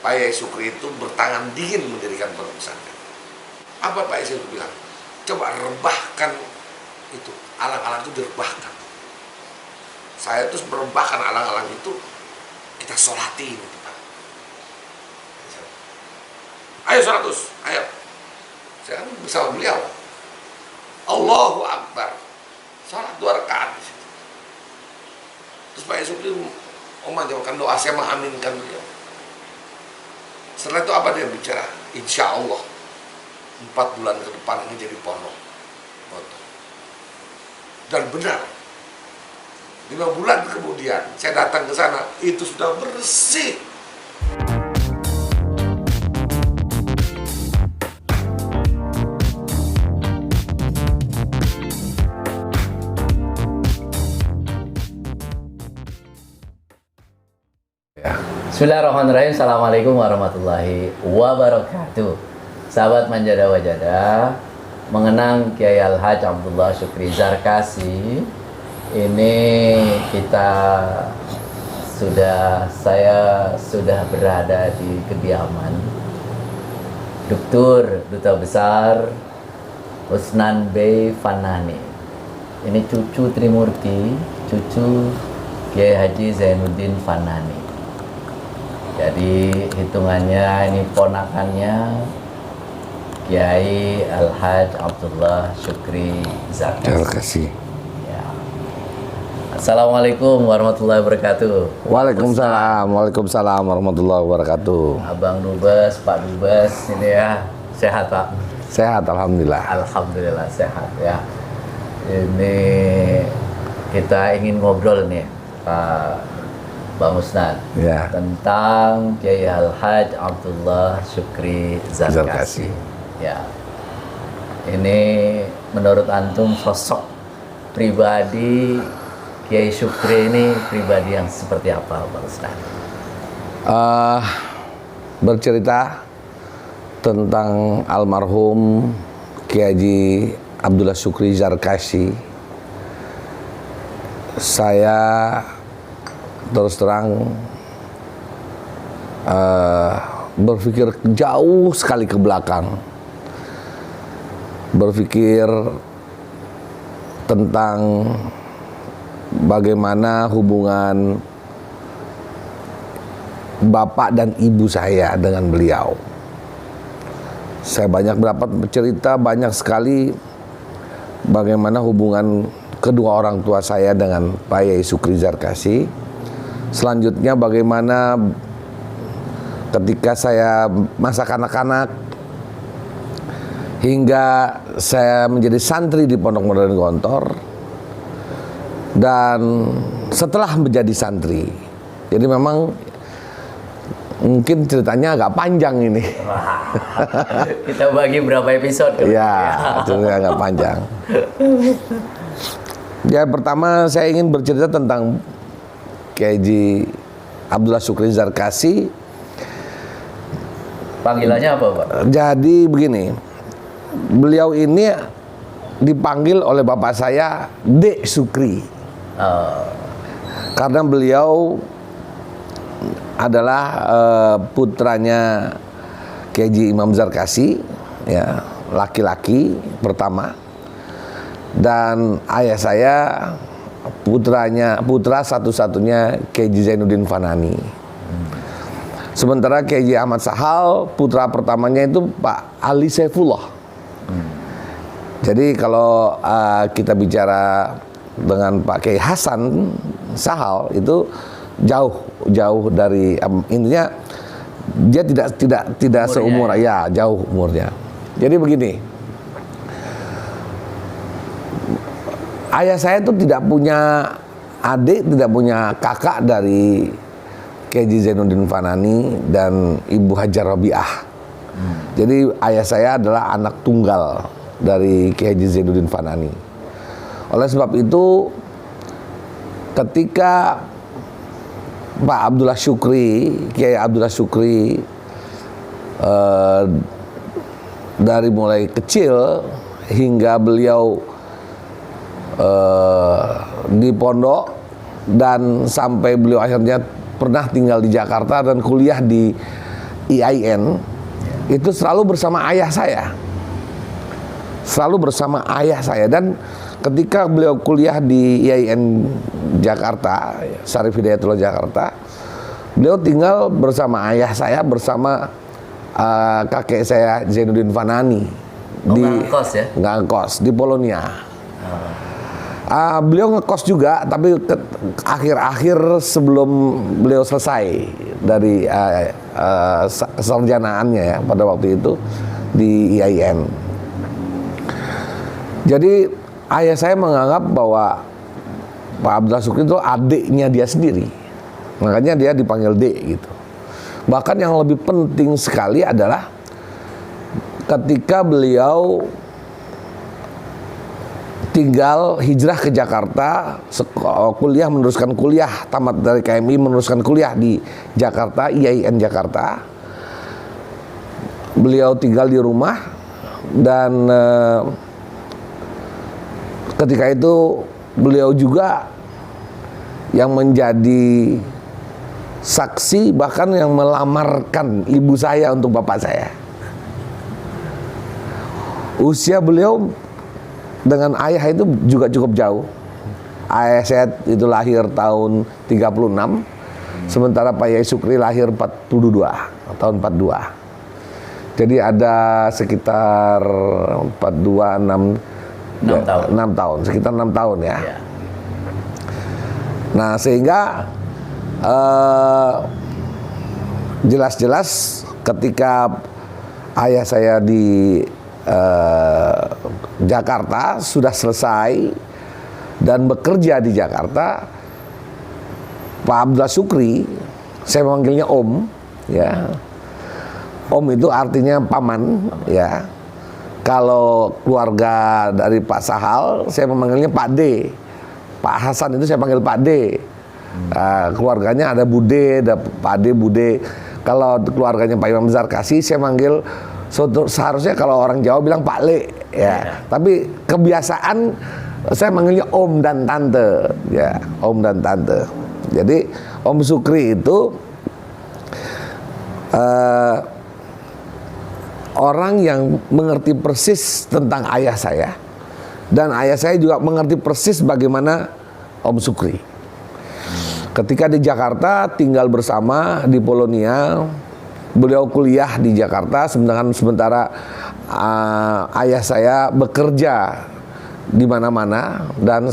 Pak Yai Sukri itu bertangan dingin mendirikan pondok pesantren. Apa Pak Yai Sukri bilang? Coba rebahkan itu, alang-alang itu direbahkan. Saya terus merebahkan alang-alang itu, kita sholatin itu Pak. Ayo 100, ayo. Saya kan bersama beliau. Allahu Akbar. Salat 2 rakaat di situ. Terus Pak Yai Sukri memanjatkan doa, saya mengaminkan beliau. Setelah itu apa dia bicara? Insya Allah 4 bulan ke depan ini jadi pondok. Dan benar, 5 bulan kemudian saya datang ke sana, itu sudah bersih. Bismillahirrahmanirrahim. Assalamualaikum warahmatullahi wabarakatuh. Sahabat Manjada Wajada, mengenang Kiai Al-Hajj Abdullah Syukri Zarkasi. Ini saya sudah berada di kediaman Duta Besar Usnan Bey Fanani. Ini cucu Trimurti, cucu Kiai Haji Zainuddin Fanani. Jadi hitungannya ini ponakannya Kiai Al-Hajj Abdullah Syukri Zarkasi. Ya. Assalamualaikum warahmatullahi wabarakatuh. Waalaikumsalam warahmatullahi wabarakatuh. Abang Dubes, Pak Dubes, ini ya sehat Pak? Sehat, alhamdulillah. Alhamdulillah sehat ya. Ini kita ingin ngobrol nih Pak Bang Usnan, ya, tentang Kiai Al-Hajj Abdullah Syukri Zarkasi. Ya, ini menurut antum sosok pribadi Kiai Syukri ini pribadi yang seperti apa, Bang Usnan? Bercerita tentang almarhum Kiai Haji Abdullah Syukri Zarkasi, saya terus terang berpikir jauh sekali ke belakang, berpikir tentang bagaimana hubungan bapak dan ibu saya dengan beliau. Saya banyak mendapat cerita, banyak sekali bagaimana hubungan kedua orang tua saya dengan Pak Yai Sukri Zarkasi. Selanjutnya bagaimana ketika saya masa kanak-kanak hingga saya menjadi santri di Pondok Modern Gontor, dan setelah menjadi santri. Jadi memang mungkin ceritanya agak panjang ini. Wah, kita bagi berapa episode? Ya, ceritanya agak panjang. Ya, pertama saya ingin bercerita tentang Kiai Haji Abdullah Syukri Zarkasi. Panggilannya apa Pak? Jadi begini, beliau ini dipanggil oleh bapak saya Dek Sukri. Karena beliau adalah putranya Kiai Haji Imam Zarkasi, ya, laki-laki pertama. Dan ayah saya putra satu-satunya Kiai Haji Zainuddin Fanani. Sementara Kiai Haji Ahmad Sahal, putra pertamanya itu Pak Ali Saifullah. Jadi kalau kita bicara dengan Pak Kiai Hasan Sahal itu jauh dari intinya dia tidak seumur, ya, jauh umurnya. Jadi begini, ayah saya itu tidak punya adik, tidak punya kakak dari Kiai Haji Zainuddin Fanani dan Ibu Hajar Rabi'ah. Jadi ayah saya adalah anak tunggal dari Kiai Haji Zainuddin Fanani. Oleh sebab itu, ketika Pak Abdullah Syukri, Kiai Abdullah Syukri dari mulai kecil hingga beliau di pondok dan sampai beliau akhirnya pernah tinggal di Jakarta dan kuliah di IAIN itu selalu bersama ayah saya. Selalu bersama ayah saya. Dan ketika beliau kuliah di IAIN Jakarta, Syarif Hidayatullah Jakarta, beliau tinggal bersama ayah saya, bersama kakek saya Zainuddin Fanani. Nggak ngekos ya? Nggak ngekos, di Polonia. Beliau ngekos juga, tapi akhir-akhir sebelum beliau selesai dari sarjanaannya ya pada waktu itu di IAIN. Jadi ayah saya menganggap bahwa Pak Abdullah Sukri itu adiknya dia sendiri, makanya dia dipanggil Dek gitu. Bahkan yang lebih penting sekali adalah ketika beliau tinggal hijrah ke Jakarta, meneruskan kuliah, tamat dari KMI, meneruskan kuliah di Jakarta, IAIN Jakarta. Beliau tinggal di rumah dan ketika itu beliau juga yang menjadi saksi, bahkan yang melamarkan ibu saya untuk bapak saya. Usia beliau dengan ayah itu juga cukup jauh. Ayah saya itu lahir tahun 36, sementara Pak Yai Sukri lahir 42, tahun 42. Jadi ada sekitar 42, 6 tahun, sekitar 6 tahun ya. Nah, sehingga jelas-jelas ketika ayah saya di Jakarta sudah selesai dan bekerja di Jakarta, Pak Abdullah Sukri, saya memanggilnya Om, ya. Om itu artinya paman, ya. Kalau keluarga dari Pak Sahal, saya memanggilnya Pak D. Pak Hasan itu saya panggil Pak D. Keluarganya ada Bude, ada Pak D, Bude. Kalau keluarganya Pak Imam Zarkasi, saya manggil, seharusnya kalau orang Jawa bilang Pak Le, ya. Tapi kebiasaan saya manggilnya Om dan Tante, ya, Om dan Tante. Jadi Om Sukri itu orang yang mengerti persis tentang ayah saya, dan ayah saya juga mengerti persis bagaimana Om Sukri. Ketika di Jakarta tinggal bersama di Polonia, beliau kuliah di Jakarta, sementara ayah saya bekerja di mana-mana, dan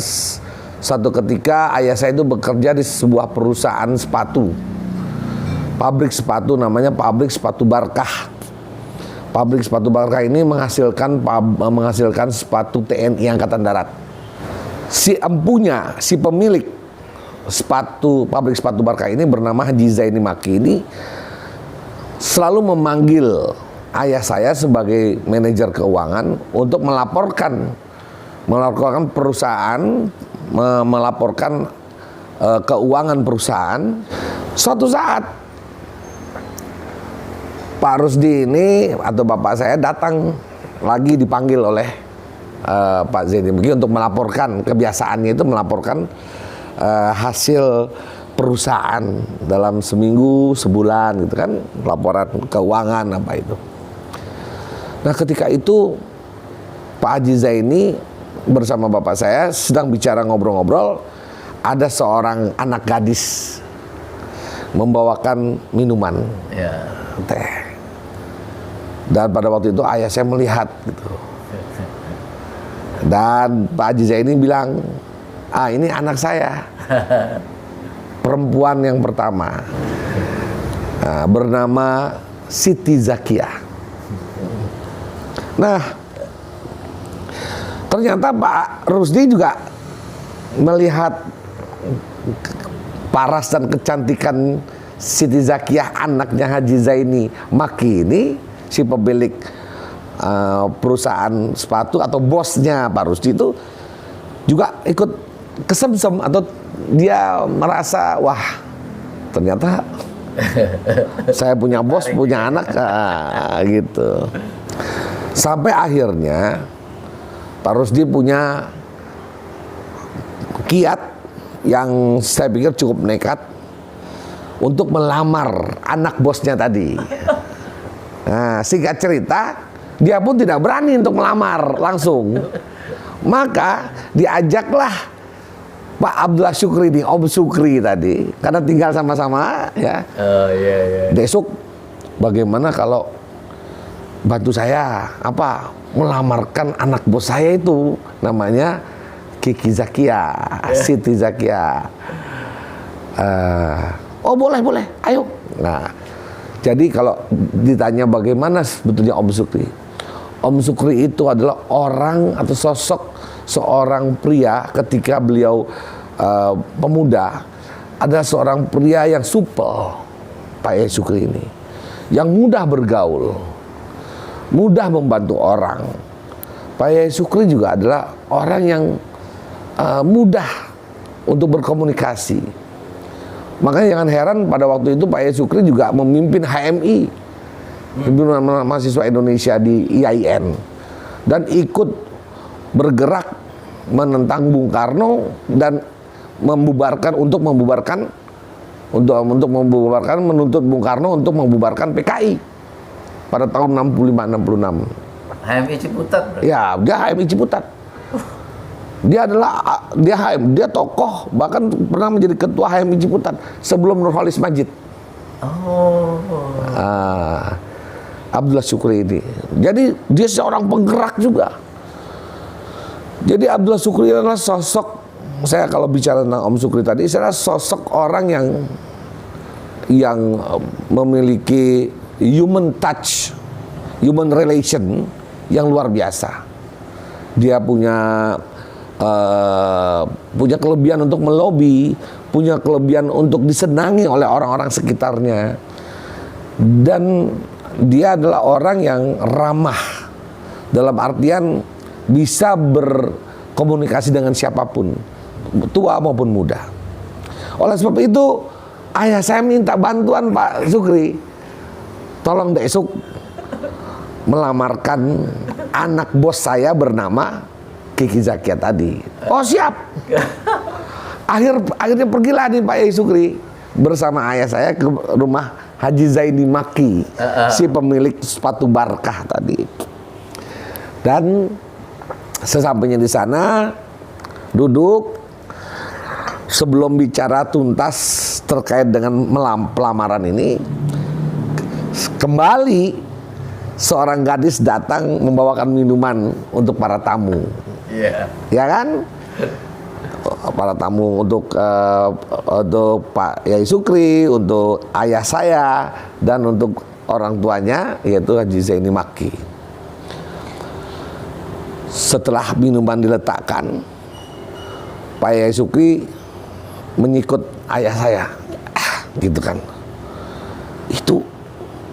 satu ketika ayah saya itu bekerja di sebuah perusahaan sepatu, pabrik sepatu, namanya Pabrik Sepatu Barkah. Pabrik Sepatu Barkah ini menghasilkan sepatu TNI Angkatan Darat. Si empunya, si pemilik Pabrik Sepatu Barkah ini bernama Haji Zaini Maki ini selalu memanggil ayah saya sebagai manajer keuangan untuk melaporkan perusahaan, melaporkan keuangan perusahaan. Suatu saat Pak Rusdi ini atau bapak saya datang lagi, dipanggil oleh Pak Zaini Maki untuk melaporkan, kebiasaannya itu melaporkan hasil perusahaan dalam seminggu, sebulan gitu kan, laporan keuangan apa itu. Nah, ketika itu Pak Haji Zaini bersama bapak saya sedang bicara, ngobrol-ngobrol, ada seorang anak gadis membawakan minuman, teh. Dan pada waktu itu ayah saya melihat gitu. Dan Pak Haji Zaini bilang, ini anak saya, perempuan yang pertama, bernama Siti Zakiah. Nah, ternyata Pak Rusdi juga melihat paras dan kecantikan Siti Zakiah, anaknya Haji Zaini Maki ini, si pemilik perusahaan sepatu atau bosnya Pak Rusdi itu juga ikut kesemsem, atau dia merasa, wah ternyata saya punya bos, punya anak, gitu. Sampai akhirnya Pak Rusdi punya kiat yang saya pikir cukup nekat untuk melamar anak bosnya tadi. Nah, singkat cerita, dia pun tidak berani untuk melamar langsung. Maka diajaklah Pak Abdullah Syukri ini, Om Syukri tadi, karena tinggal sama-sama ya. Oh iya. Besok bagaimana kalau bantu saya melamarkan anak bos saya itu, namanya Kiki Zakia, Siti Zakia. Oh boleh, ayo. Nah, jadi kalau ditanya bagaimana sebetulnya Om Syukri, Om Syukri itu adalah orang atau sosok seorang pria ketika beliau pemuda, adalah seorang pria yang supel, Pak Yai Syukri ini, yang mudah bergaul, mudah membantu orang. Pak Yai Syukri juga adalah orang yang mudah untuk berkomunikasi. Makanya jangan heran pada waktu itu Pak Yai Syukri juga memimpin HMI, Himpunan Mahasiswa Indonesia di IAIN, dan ikut bergerak menentang Bung Karno dan menuntut Bung Karno untuk membubarkan PKI pada tahun 65-66. HMI Ciputat. Ya, dia HMI Ciputat. Dia tokoh, bahkan pernah menjadi ketua HMI Ciputat sebelum Nurholis Majid. Oh. Abdullah Syukri ini. Jadi dia seorang penggerak juga. Jadi Abdullah Syukri adalah sosok, saya kalau bicara tentang Om Syukri tadi, saya adalah sosok orang yang memiliki human touch, human relation yang luar biasa. Dia punya kelebihan untuk melobi, punya kelebihan untuk disenangi oleh orang-orang sekitarnya, dan dia adalah orang yang ramah dalam artian bisa berkomunikasi dengan siapapun, tua maupun muda. Oleh sebab itu, ayah saya minta bantuan Pak Syukri, tolong besok melamarkan anak bos saya bernama Kiki Zakia tadi. Oh siap. Akhirnya pergilah nih Pak Yai Syukri bersama ayah saya ke rumah Haji Zaini Maki, si pemilik sepatu Barkah tadi. Dan sesampainya di sana, duduk, sebelum bicara tuntas terkait dengan pelamaran ini, kembali seorang gadis datang membawakan minuman untuk para tamu. Iya. Ya kan? Para tamu untuk Pak Yai Syukri, untuk ayah saya, dan untuk orang tuanya, yaitu Haji Zaini Maki. Setelah minuman diletakkan, Pak Yai Syukri menyikut ayah saya, gitu kan.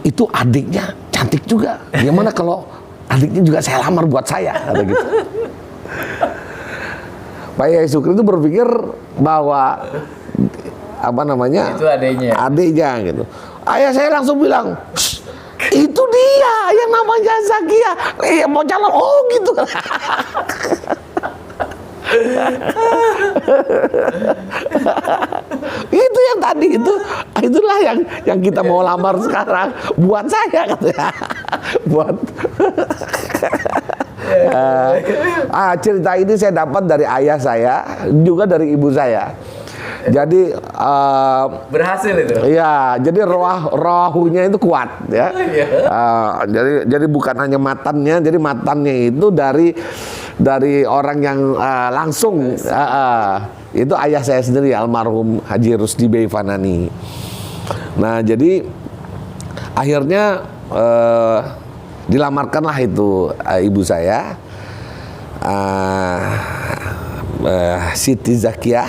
Itu adiknya cantik juga. Gimana kalau adiknya juga saya lamar buat saya, kata gitu. Pak Yai Syukri itu berpikir bahwa Itu adiknya gitu. Ayah saya langsung bilang, itu dia yang namanya Zakia, mau calon. Oh gitu. Itu yang tadi itulah yang kita mau lamar sekarang buat saya, katanya. Buat cerita ini saya dapat dari ayah saya, juga dari ibu saya. Jadi berhasil itu. Iya, jadi rohunya itu kuat ya. Jadi bukan hanya matannya, jadi matannya itu dari orang yang langsung. Itu ayah saya sendiri, almarhum Haji Rusdi Bey Fanani. Nah, jadi akhirnya dilamarkanlah itu ibu saya, Siti Zakia,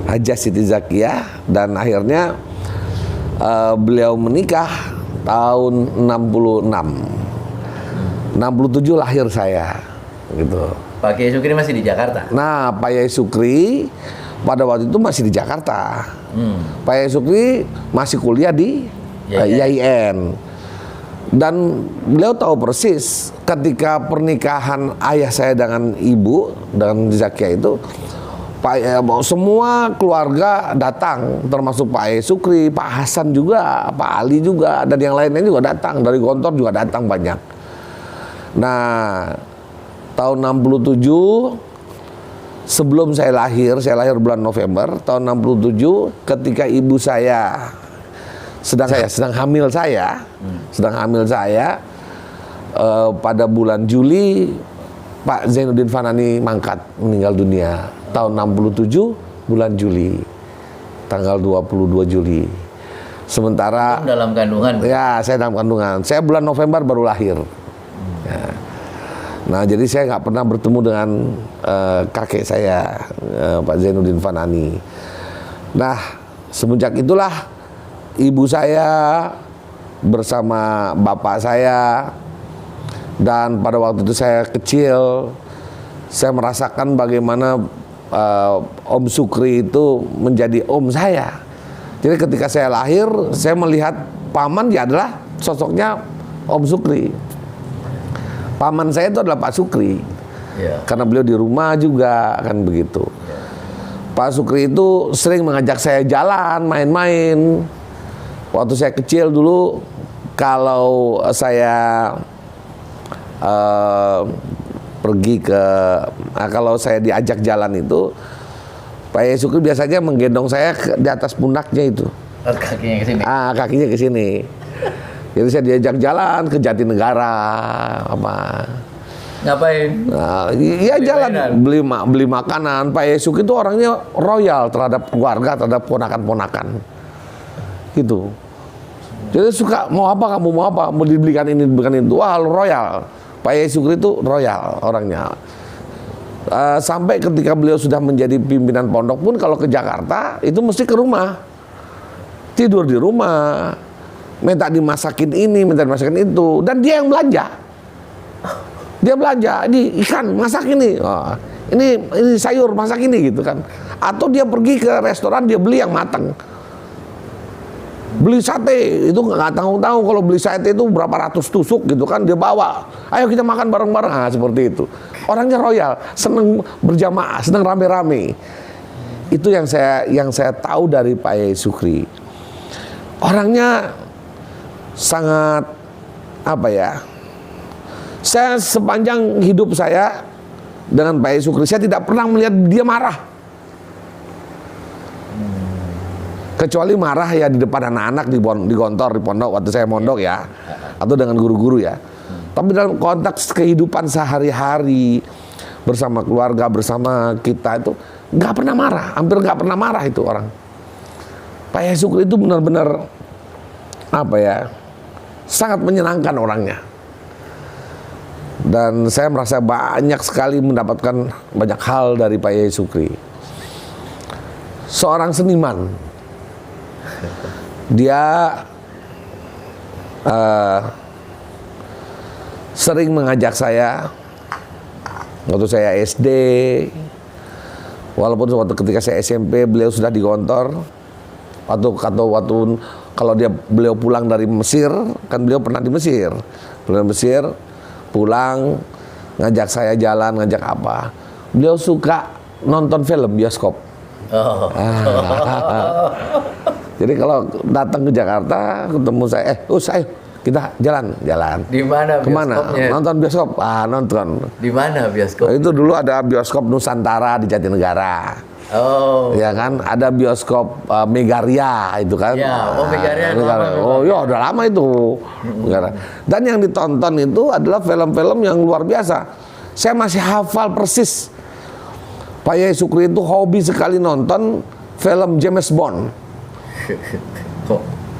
Hajah Siti Zakia, dan akhirnya beliau menikah tahun 66. 67 lahir saya, gitu. Pak Yai Syukri masih di Jakarta. Nah, Pak Yai Syukri pada waktu itu masih di Jakarta. Pak Yai Syukri masih kuliah di IAIN. Dan beliau tahu persis ketika pernikahan ayah saya dengan ibu, dengan Zakia itu, semua keluarga datang, termasuk Pak E. Sukri, Pak Hasan juga, Pak Ali juga, dan yang lainnya juga datang. Dari Gontor juga datang banyak. Nah, tahun 67, sebelum saya lahir bulan November, tahun 67, ketika ibu saya sedang hamil saya, pada bulan Juli, Pak Zainuddin Fanani mangkat, meninggal dunia. Tahun 67 bulan Juli, tanggal 22 Juli. Sementara dalam kandungan. ya saya dalam kandungan. Saya bulan November baru lahir. Ya. Nah, jadi saya nggak pernah bertemu dengan kakek saya, Pak Zainuddin Fanani. Nah, semenjak itulah ibu saya bersama bapak saya, dan pada waktu itu saya kecil, saya merasakan bagaimana Om Sukri itu menjadi om saya. Jadi ketika saya lahir, saya melihat paman dia adalah sosoknya Om Sukri. Paman saya itu adalah Pak Sukri, karena beliau di rumah juga, kan begitu. Pak Sukri itu sering mengajak saya jalan, main-main. Waktu saya kecil dulu, kalau saya pergi ke, kalau saya diajak jalan itu, Pak Sukri biasanya menggendong saya di atas pundaknya itu. Kakinya ke sini. Kakinya ke sini. Jadi saya diajak jalan ke Jatinegara, apa. Ngapain? Nah, iya jalan beli makanan. Pak Sukri itu orangnya royal terhadap keluarga, terhadap ponakan-ponakan. Gitu. Jadi suka mau apa kamu mau apa, mau dibelikan ini dibelikan itu. Wah, royal. Pak Sukri itu royal orangnya. Sampai ketika beliau sudah menjadi pimpinan pondok pun, kalau ke Jakarta itu mesti ke rumah, tidur di rumah, minta dimasakin ini, minta dimasakin itu, dan dia yang belanja. Dia belanja, ini ikan masak ini, ini sayur masak ini gitu kan. Atau dia pergi ke restoran, dia beli yang matang. Beli sate itu nggak tahu-tahu, kalau beli sate itu berapa ratus tusuk gitu kan, dia bawa, ayo kita makan bareng-bareng, seperti itu. Orangnya royal, seneng berjamaah, seneng rame-rame. Itu yang saya tahu dari Pak Sukri. Orangnya sangat apa ya? Saya sepanjang hidup saya dengan Pak Sukri, saya tidak pernah melihat dia marah. Kecuali marah ya di depan anak-anak di Gontor, di pondok waktu saya mondok ya, atau dengan guru-guru ya. Tapi dalam konteks kehidupan sehari-hari bersama keluarga, bersama kita itu nggak pernah marah, hampir nggak pernah marah itu orang. Pak Sukri itu benar-benar apa ya, sangat menyenangkan orangnya. Dan saya merasa banyak sekali mendapatkan banyak hal dari Pak Sukri. Seorang seniman. Dia sering mengajak saya waktu saya SD, walaupun waktu ketika saya SMP beliau sudah di Gontor. Waktu kalau beliau pulang dari Mesir, kan beliau pernah di Mesir, pulang ngajak saya jalan, ngajak apa. Beliau suka nonton film bioskop. Jadi kalau datang ke Jakarta ketemu saya, ayo kita jalan. Di mana bioskopnya? Nonton bioskop. Nonton. Di mana bioskop? Itu dulu ada bioskop Nusantara di Jatinegara. Ya kan, ada bioskop Megaria itu kan. Ya, Megaria. Ya udah lama itu. Dan yang ditonton itu adalah film-film yang luar biasa. Saya masih hafal persis. Pak Sukri itu hobi sekali nonton film James Bond.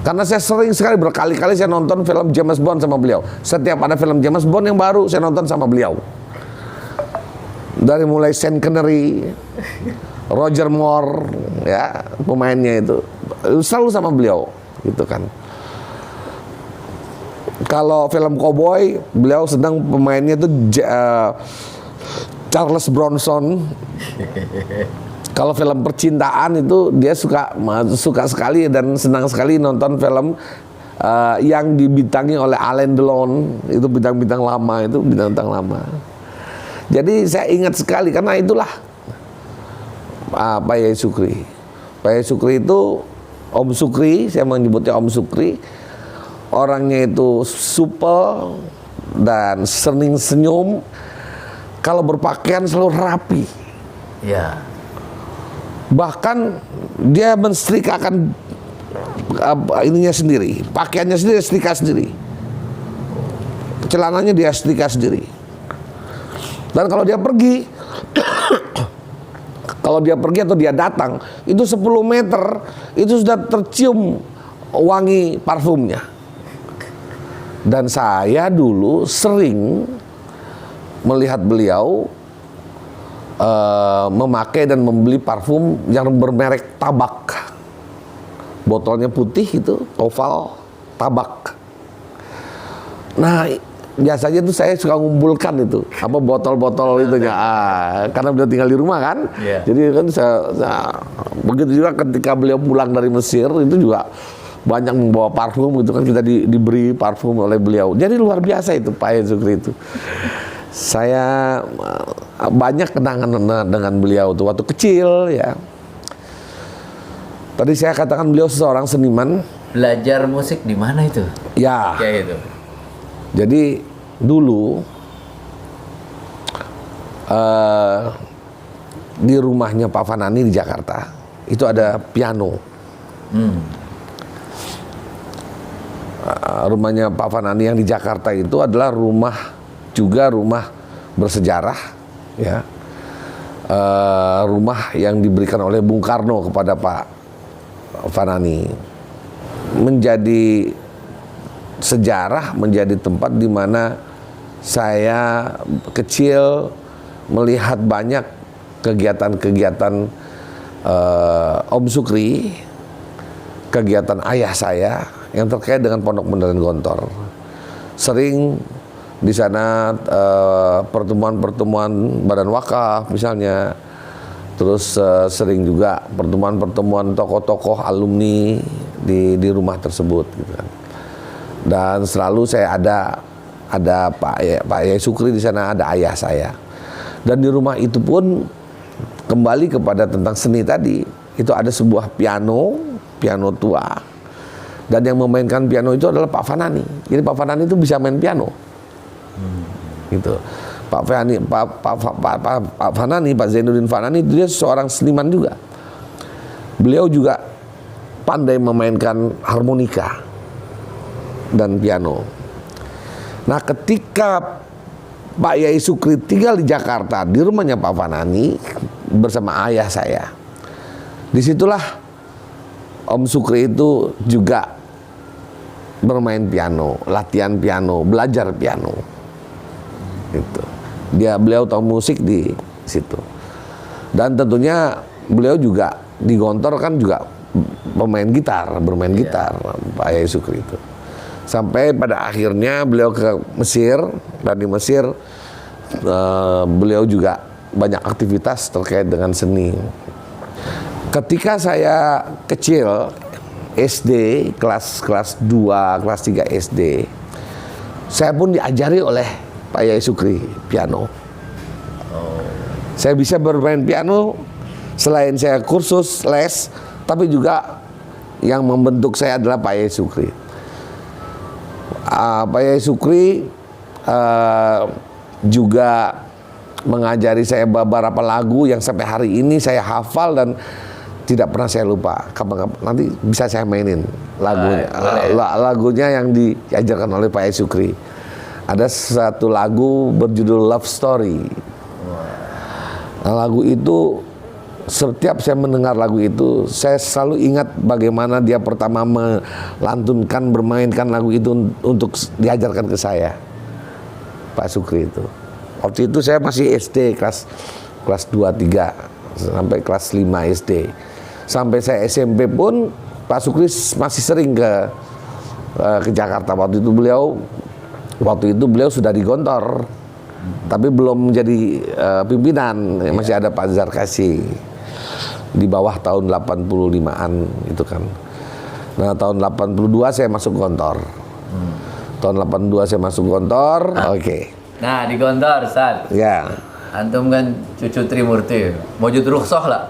Karena saya sering sekali, berkali-kali saya nonton film James Bond sama beliau. Setiap ada film James Bond yang baru, saya nonton sama beliau. Dari mulai Sean Connery, Roger Moore, ya pemainnya itu selalu sama beliau, gitu kan. Kalau film cowboy, beliau sedang pemainnya itu Charles Bronson. Kalau film percintaan itu dia suka sekali dan senang sekali nonton film yang dibintangi oleh Alain Delon, itu bintang-bintang lama, itu bintang-bintang lama. Jadi saya ingat sekali karena itulah Pak Yai Sukri. Pak Yai Sukri itu Om Sukri, saya menyebutnya Om Sukri. Orangnya itu supel dan sering senyum. Kalau berpakaian selalu rapi. Ya. Bahkan dia mensetrikakan ininya sendiri, pakaiannya sendiri, setrika sendiri. Celananya dia setrika sendiri. Dan kalau dia pergi atau dia datang, itu 10 meter itu sudah tercium wangi parfumnya. Dan saya dulu sering melihat beliau memakai dan membeli parfum yang bermerek tabak. Botolnya putih itu, oval, tabak. Nah, biasanya tuh saya suka ngumpulkan itu apa botol-botol itunya, karena beliau tinggal di rumah kan. Jadi kan saya begitu juga ketika beliau pulang dari Mesir itu juga banyak membawa parfum, itu kan kita diberi parfum oleh beliau. Jadi luar biasa itu Pak Yai Sukri itu. Saya banyak kenangan dengan beliau tuh waktu kecil ya. Tadi saya katakan beliau seorang seniman. Belajar musik di mana itu? Ya. Kayak gitu. Jadi dulu di rumahnya Pak Fanani di Jakarta itu ada piano. Rumahnya Pak Fanani yang di Jakarta itu adalah rumah bersejarah, ya. Rumah yang diberikan oleh Bung Karno kepada Pak Fanani, menjadi sejarah, menjadi tempat di mana saya kecil melihat banyak kegiatan-kegiatan Om Sukri, kegiatan ayah saya yang terkait dengan Pondok Pesantren Gontor. Sering di sana pertemuan-pertemuan Badan Wakaf misalnya. Terus sering juga pertemuan-pertemuan tokoh-tokoh alumni di rumah tersebut gitu kan. Dan selalu saya ada Pak Yai Sukri di sana, ada ayah saya. Dan di rumah itu pun kembali kepada tentang seni tadi, itu ada sebuah piano tua. Dan yang memainkan piano itu adalah Pak Fanani. Jadi Pak Fanani itu bisa main piano. Gitu. Pak Fanani, Pak Zainuddin Fanani itu dia seorang seniman juga. Beliau juga pandai memainkan harmonika dan piano. Nah, ketika Pak Yai Sukri tinggal di Jakarta di rumahnya Pak Fanani bersama ayah saya, disitulah Om Sukri itu juga bermain piano, latihan piano, belajar piano. Gitu. Beliau tahu musik di situ. Dan tentunya beliau juga di Gontor kan juga bermain gitar Pak Yai Sukri itu. Sampai pada akhirnya beliau ke Mesir, dan di Mesir beliau juga banyak aktivitas terkait dengan seni. Ketika saya kecil, SD, kelas 2, kelas 3 SD, saya pun diajari oleh Pak Yai Sukri piano. Saya bisa bermain piano selain saya kursus les, tapi juga yang membentuk saya adalah Pak Yai Sukri. Pak Yai Sukri juga mengajari saya beberapa lagu yang sampai hari ini saya hafal dan tidak pernah saya lupa. Kapan-kapan nanti bisa saya mainin lagunya. Lagunya yang diajarkan oleh Pak Yai Sukri. Ada satu lagu berjudul Love Story. Nah, lagu itu setiap saya mendengar lagu itu, saya selalu ingat bagaimana dia pertama melantunkan, bermainkan lagu itu untuk diajarkan ke saya, Pak Sukri itu. Waktu itu saya masih SD, kelas 2, 3 sampai kelas 5 SD. Sampai saya SMP pun Pak Sukri masih sering ke Jakarta. Waktu itu beliau sudah di Gontor, tapi belum menjadi pimpinan. Masih ada Pak Zarkasi di bawah tahun 85-an itu kan. Nah, tahun 82 saya masuk Gontor. Tahun 82 saya masuk Gontor. Oke. Nah, di Gontor, Ustaz. Ya. Antum kan cucu Trimurti, Mojud Rukhsah lah.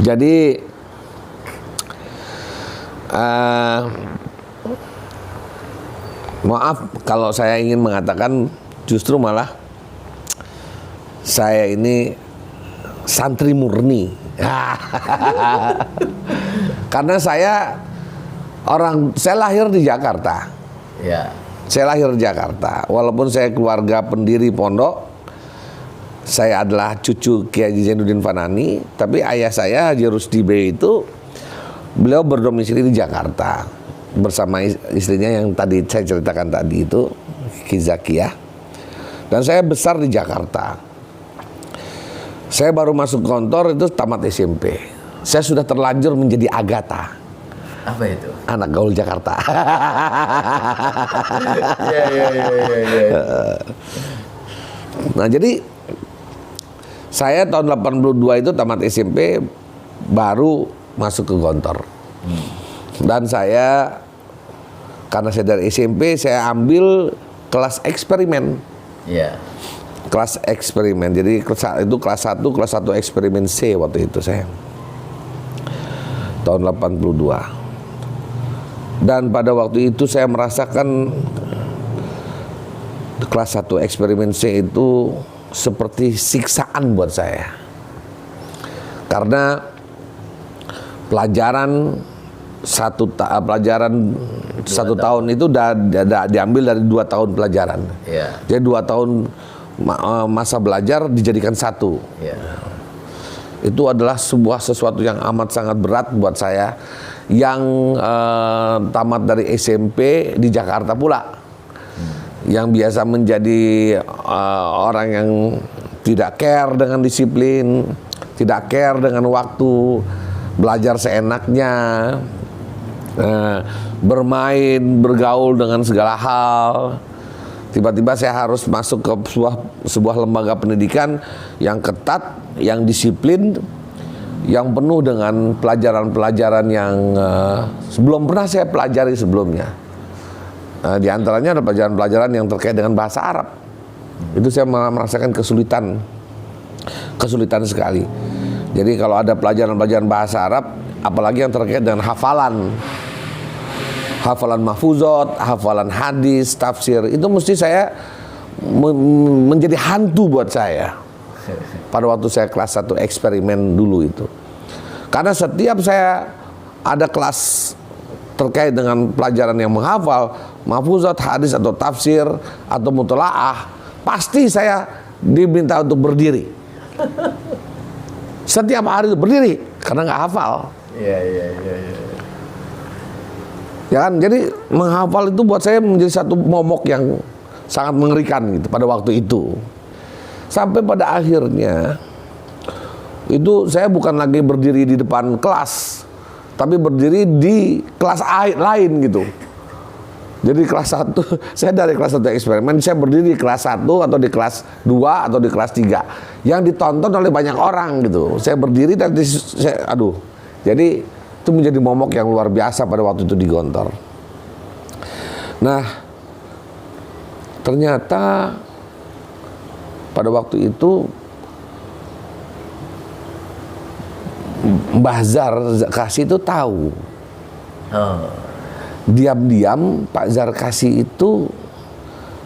Jadi maaf kalau saya ingin mengatakan justru malah saya ini santri murni. Karena saya lahir di Jakarta. Ya. Saya lahir di Jakarta. Walaupun saya keluarga pendiri pondok, saya adalah cucu Kiai Haji Zainuddin Fanani, tapi ayah saya Haji Rusdi B itu beliau berdomisili di Jakarta bersama istrinya yang tadi saya ceritakan tadi itu, Ki Zakiyah. Dan saya besar di Jakarta. Saya baru masuk kantor itu tamat SMP. Saya sudah terlanjur menjadi Agatha. Apa itu? Anak gaul Jakarta. Iya. Nah, jadi saya tahun 82 itu tamat SMP baru masuk ke Gontor. Dan saya karena saya dari SMP saya ambil kelas eksperimen. Iya. Kelas eksperimen. Jadi itu kelas 1 eksperimen C waktu itu saya. Tahun 82. Dan pada waktu itu saya merasakan kelas 1 eksperimen C itu seperti siksaan buat saya. Karena pelajaran satu tahun itu diambil dari 2 tahun pelajaran. Yeah. Jadi 2 tahun masa belajar dijadikan 1. Yeah. Itu adalah sesuatu yang amat sangat berat buat saya yang tamat dari SMP di Jakarta pula. Yang biasa menjadi orang yang tidak care dengan disiplin, tidak care dengan waktu, belajar seenaknya, bermain, bergaul dengan segala hal. Tiba-tiba saya harus masuk ke sebuah lembaga pendidikan yang ketat, yang disiplin, yang penuh dengan pelajaran-pelajaran yang belum pernah saya pelajari sebelumnya. Di antaranya ada pelajaran-pelajaran yang terkait dengan bahasa Arab. Itu saya merasakan kesulitan sekali. Jadi kalau ada pelajaran-pelajaran bahasa Arab, apalagi yang terkait dengan hafalan mahfuzat, hafalan hadis, tafsir, itu mesti saya menjadi hantu buat saya. Pada waktu saya kelas 1 eksperimen dulu itu. Karena setiap saya ada kelas terkait dengan pelajaran yang menghafal mahfuzat, hadis atau tafsir atau mutolaah, pasti saya diminta untuk berdiri. Setiap hari itu berdiri karena nggak hafal. Iya. Ya kan, jadi menghafal itu buat saya menjadi satu momok yang sangat mengerikan gitu pada waktu itu. Sampai pada akhirnya itu saya bukan lagi berdiri di depan kelas, tapi berdiri di kelas lain gitu. Jadi kelas 1, saya dari kelas 1 eksperimen, saya berdiri di kelas 1 atau di kelas 2 atau di kelas 3 yang ditonton oleh banyak orang gitu. Saya berdiri dan jadi itu menjadi momok yang luar biasa pada waktu itu di Gontor. Nah, ternyata pada waktu itu Mbah Zarkasi itu tahu. Diam-diam Pak Zarkasi itu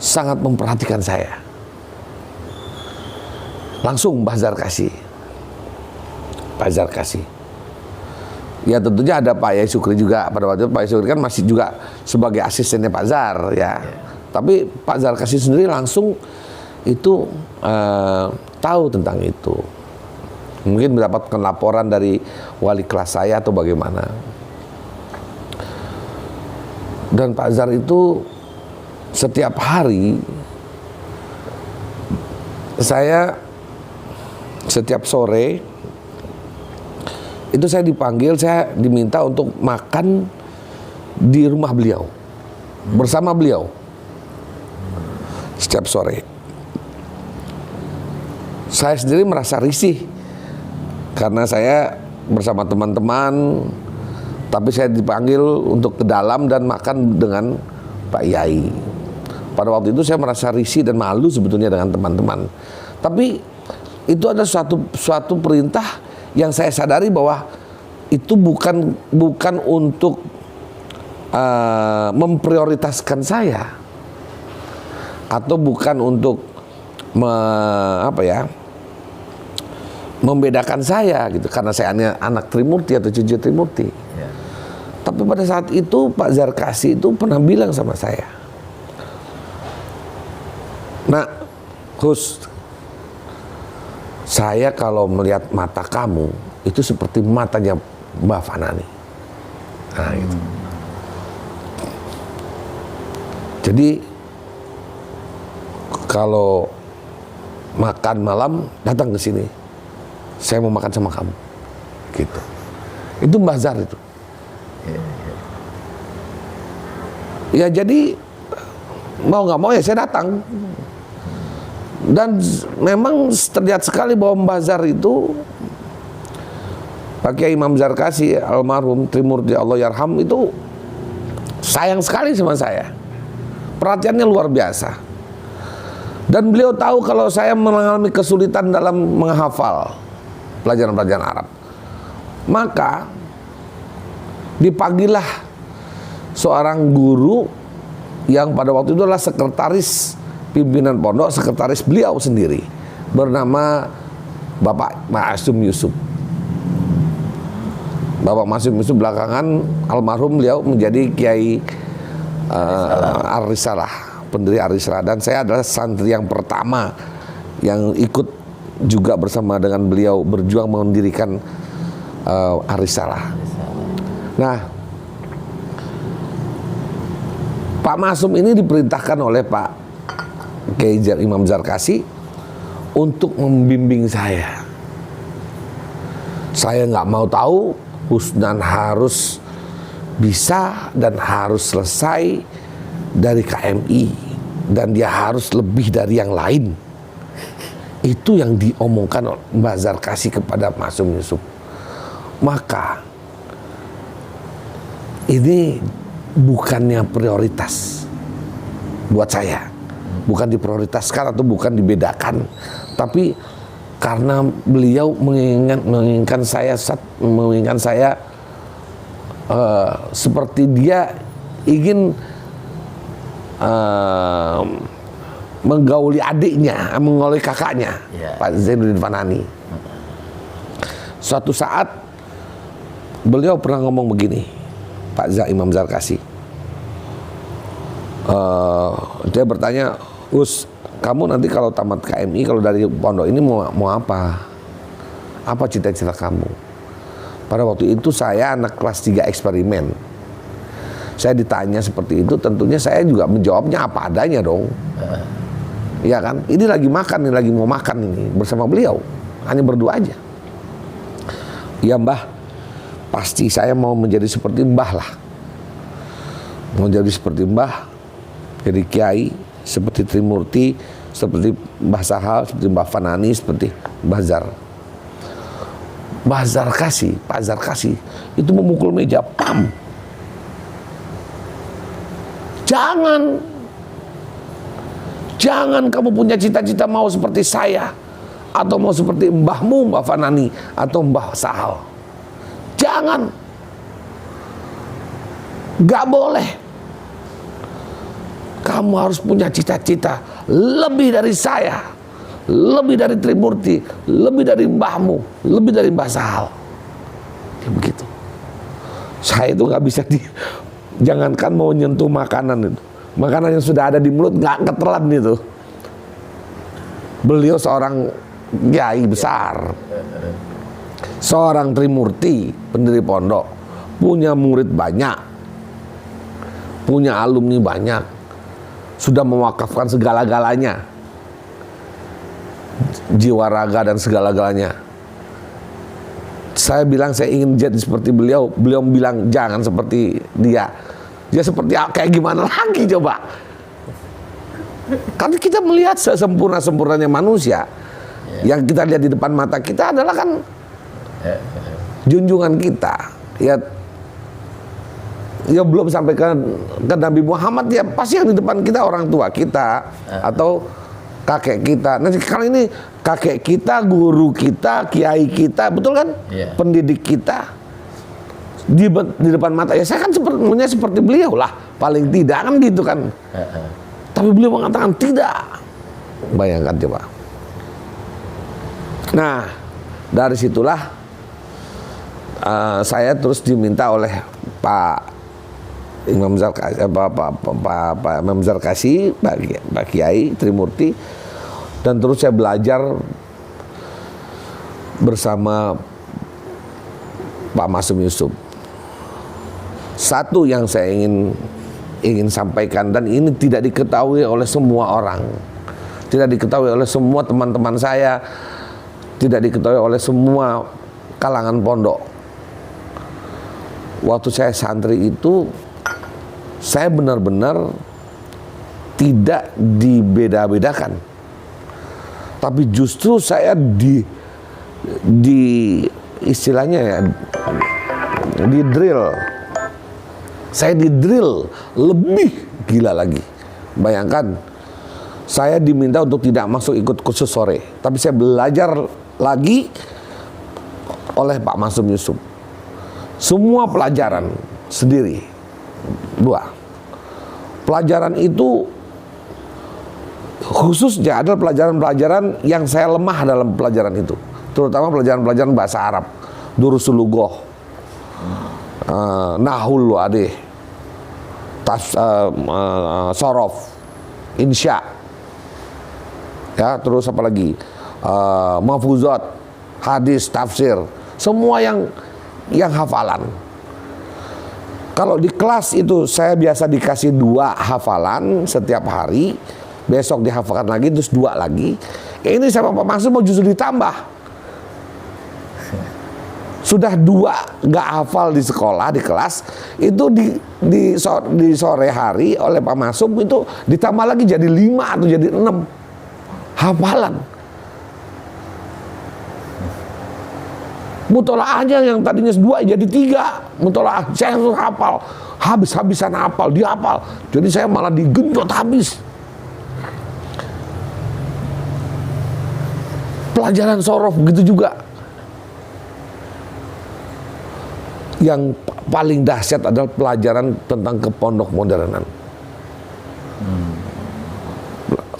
sangat memperhatikan saya. Langsung Mbah Zarkasi. Pak Zarkasi. Ya tentunya ada Pak Yai Sukri juga. Pada waktu itu Pak Yai Sukri kan masih juga sebagai asistennya Pak Zar ya. Tapi Pak Zarkasi sendiri langsung itu tahu tentang itu. Mungkin mendapatkan laporan dari wali kelas saya atau bagaimana. Dan Pak Zar itu setiap hari setiap sore itu saya dipanggil, saya diminta untuk makan di rumah beliau bersama beliau setiap sore. Saya sendiri merasa risih karena saya bersama teman-teman, tapi saya dipanggil untuk ke dalam dan makan dengan Pak Yai. Pada waktu itu saya merasa risih dan malu sebetulnya dengan teman-teman. Tapi itu ada suatu perintah yang saya sadari bahwa itu bukan untuk memprioritaskan saya, atau bukan untuk membedakan saya gitu, karena saya anak Trimurti atau cucu Trimurti. Ya. Tapi pada saat itu Pak Zarkasi itu pernah bilang sama saya, "Nak, Hus, saya kalau melihat mata kamu itu seperti matanya Mbak Fanani." Nah, gitu. Jadi kalau makan malam datang ke sini, saya mau makan sama kamu, gitu. Itu Mbah Zar itu. Ya jadi mau nggak mau ya saya datang. Dan memang terlihat sekali bahwa Mbah Zar itu, Pak Kiai Imam Zarkasi almarhum Trimurti Allah yarham, itu sayang sekali sama saya. Perhatiannya luar biasa. Dan beliau tahu kalau saya mengalami kesulitan dalam menghafal pelajaran-pelajaran Arab. Maka dipanggillah seorang guru yang pada waktu itu adalah sekretaris pimpinan pondok, sekretaris beliau sendiri, bernama Bapak Ma'asum Yusuf. Bapak Ma'asum Yusuf belakangan almarhum beliau menjadi Kiai Ar-Risalah, pendiri Ar-Risalah, dan saya adalah santri yang pertama yang ikut juga bersama dengan beliau berjuang mendirikan Ar-Risalah. Nah, Pak Masum ini diperintahkan oleh Pak Kiai Imam Zarkasi untuk membimbing saya. Saya nggak mau tahu, Husnan harus bisa dan harus selesai dari KMI, dan dia harus lebih dari yang lain. Itu yang diomongkan oleh Mbah Zarkasi kepada Masum Yusuf. Maka ini bukannya prioritas buat saya, bukan diprioritaskan atau bukan dibedakan, tapi karena beliau menginginkan saya seperti dia ingin menggauli adiknya, menggauli kakaknya, Pak Zainuddin Fanani. Suatu saat beliau pernah ngomong begini, Pak Imam Zarkasi, dia bertanya, "Us, kamu nanti kalau tamat KMI, kalau dari pondok ini mau apa? Apa cita-cita kamu?" Pada waktu itu saya anak kelas 3 eksperimen. Saya ditanya seperti itu, tentunya saya juga menjawabnya apa adanya dong. Iya kan? Ini lagi makan, ini lagi mau makan ini bersama beliau, hanya berdua aja. "Iya Mbah, pasti saya mau menjadi seperti Mbah lah. Mau jadi seperti Mbah, jadi kiai, seperti Trimurti, seperti Mbah Sahal, seperti Mbah Fanani, seperti Mbah Zar." Mbah Zarkasi, Pak Zarkasi itu memukul meja, pam. Jangan kamu punya cita-cita mau seperti saya, atau mau seperti mbahmu, Mbah Fanani, atau Mbah Sahal. Jangan. Gak boleh. Kamu harus punya cita-cita lebih dari saya, lebih dari Trimurti, lebih dari mbahmu, lebih dari Mbah Sahal. Ya begitu. Saya itu nggak bisa jangankan mau nyentuh makanan itu, makanan yang sudah ada di mulut nggak ketelan itu. Beliau seorang kiai besar, seorang Trimurti, pendiri pondok, punya murid banyak, punya alumni banyak, sudah mewakafkan segala-galanya, jiwa raga dan segala-galanya. Saya bilang saya ingin jadi seperti beliau, beliau bilang jangan seperti dia. Dia seperti kayak gimana lagi coba? Kan kita melihat sesempurna-sempurnanya manusia. Yang kita lihat di depan mata kita adalah kan junjungan kita. Ya belum sampai ke Nabi Muhammad, ya pasti yang di depan kita orang tua kita atau kakek kita. Nanti kali ini kakek kita, guru kita, kiai kita, betul kan? Iya. Pendidik kita di depan mata. Ya saya kan seperti beliau lah, paling tidak kan gitu kan. Tapi beliau mengatakan tidak. Bayangkan coba. Nah, dari situlah saya terus diminta oleh Pak Imam Zarkasi, Pak Imam Zarkasi, Pak Kiai Trimurti, dan terus saya belajar bersama Pak Masum Yusuf. Satu yang saya ingin sampaikan, dan ini tidak diketahui oleh semua orang, tidak diketahui oleh semua teman-teman saya, tidak diketahui oleh semua kalangan pondok. Waktu saya santri itu, saya benar-benar tidak dibeda-bedakan, tapi justru saya istilahnya ya, di drill. Saya di drill lebih gila lagi. Bayangkan, saya diminta untuk tidak masuk ikut kursus sore, tapi saya belajar lagi oleh Pak Masum Yusuf. Semua pelajaran sendiri. 2. Pelajaran itu khususnya adalah pelajaran-pelajaran yang saya lemah dalam pelajaran itu, terutama pelajaran-pelajaran bahasa Arab, Durusul Lughah, Nahul Wadih, Sorof, Insya, ya, terus apa lagi, Mahfuzat, hadis, tafsir, semua yang hafalan. Kalau di kelas itu saya biasa dikasih 2 hafalan setiap hari, besok dihafalkan lagi, terus 2 lagi. Ini sama Pak Masum mau justru ditambah. Sudah 2 nggak hafal di sekolah, di kelas, itu di sore hari oleh Pak Masum itu ditambah lagi jadi 5 atau jadi 6 hafalan. Mutolaah aja yang tadinya 2 jadi 3. Mutolaah saya harus hafal, habis-habisan hafal, dihafal. Jadi saya malah digenjot habis. Pelajaran sorof begitu juga. Yang paling dahsyat adalah pelajaran tentang kepondok modernan.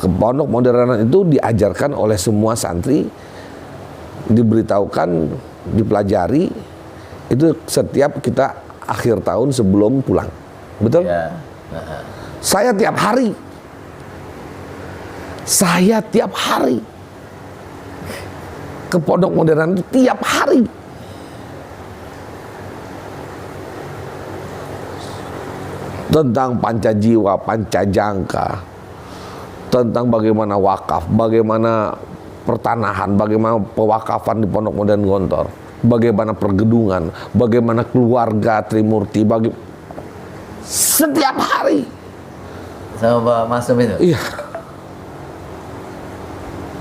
Kepondok modernan itu diajarkan oleh semua santri, diberitahukan, dipelajari itu setiap kita akhir tahun sebelum pulang, betul? Ya. Saya tiap hari ke pondok modern itu tiap hari. Tentang pancajiwa, pancajangka, tentang bagaimana wakaf, bagaimana pertanahan, bagaimana pewakafan di Pondok Modern Gontor, bagaimana pergedungan, bagaimana keluarga Trimurti, setiap hari. Sama Pak Masum itu? Iya.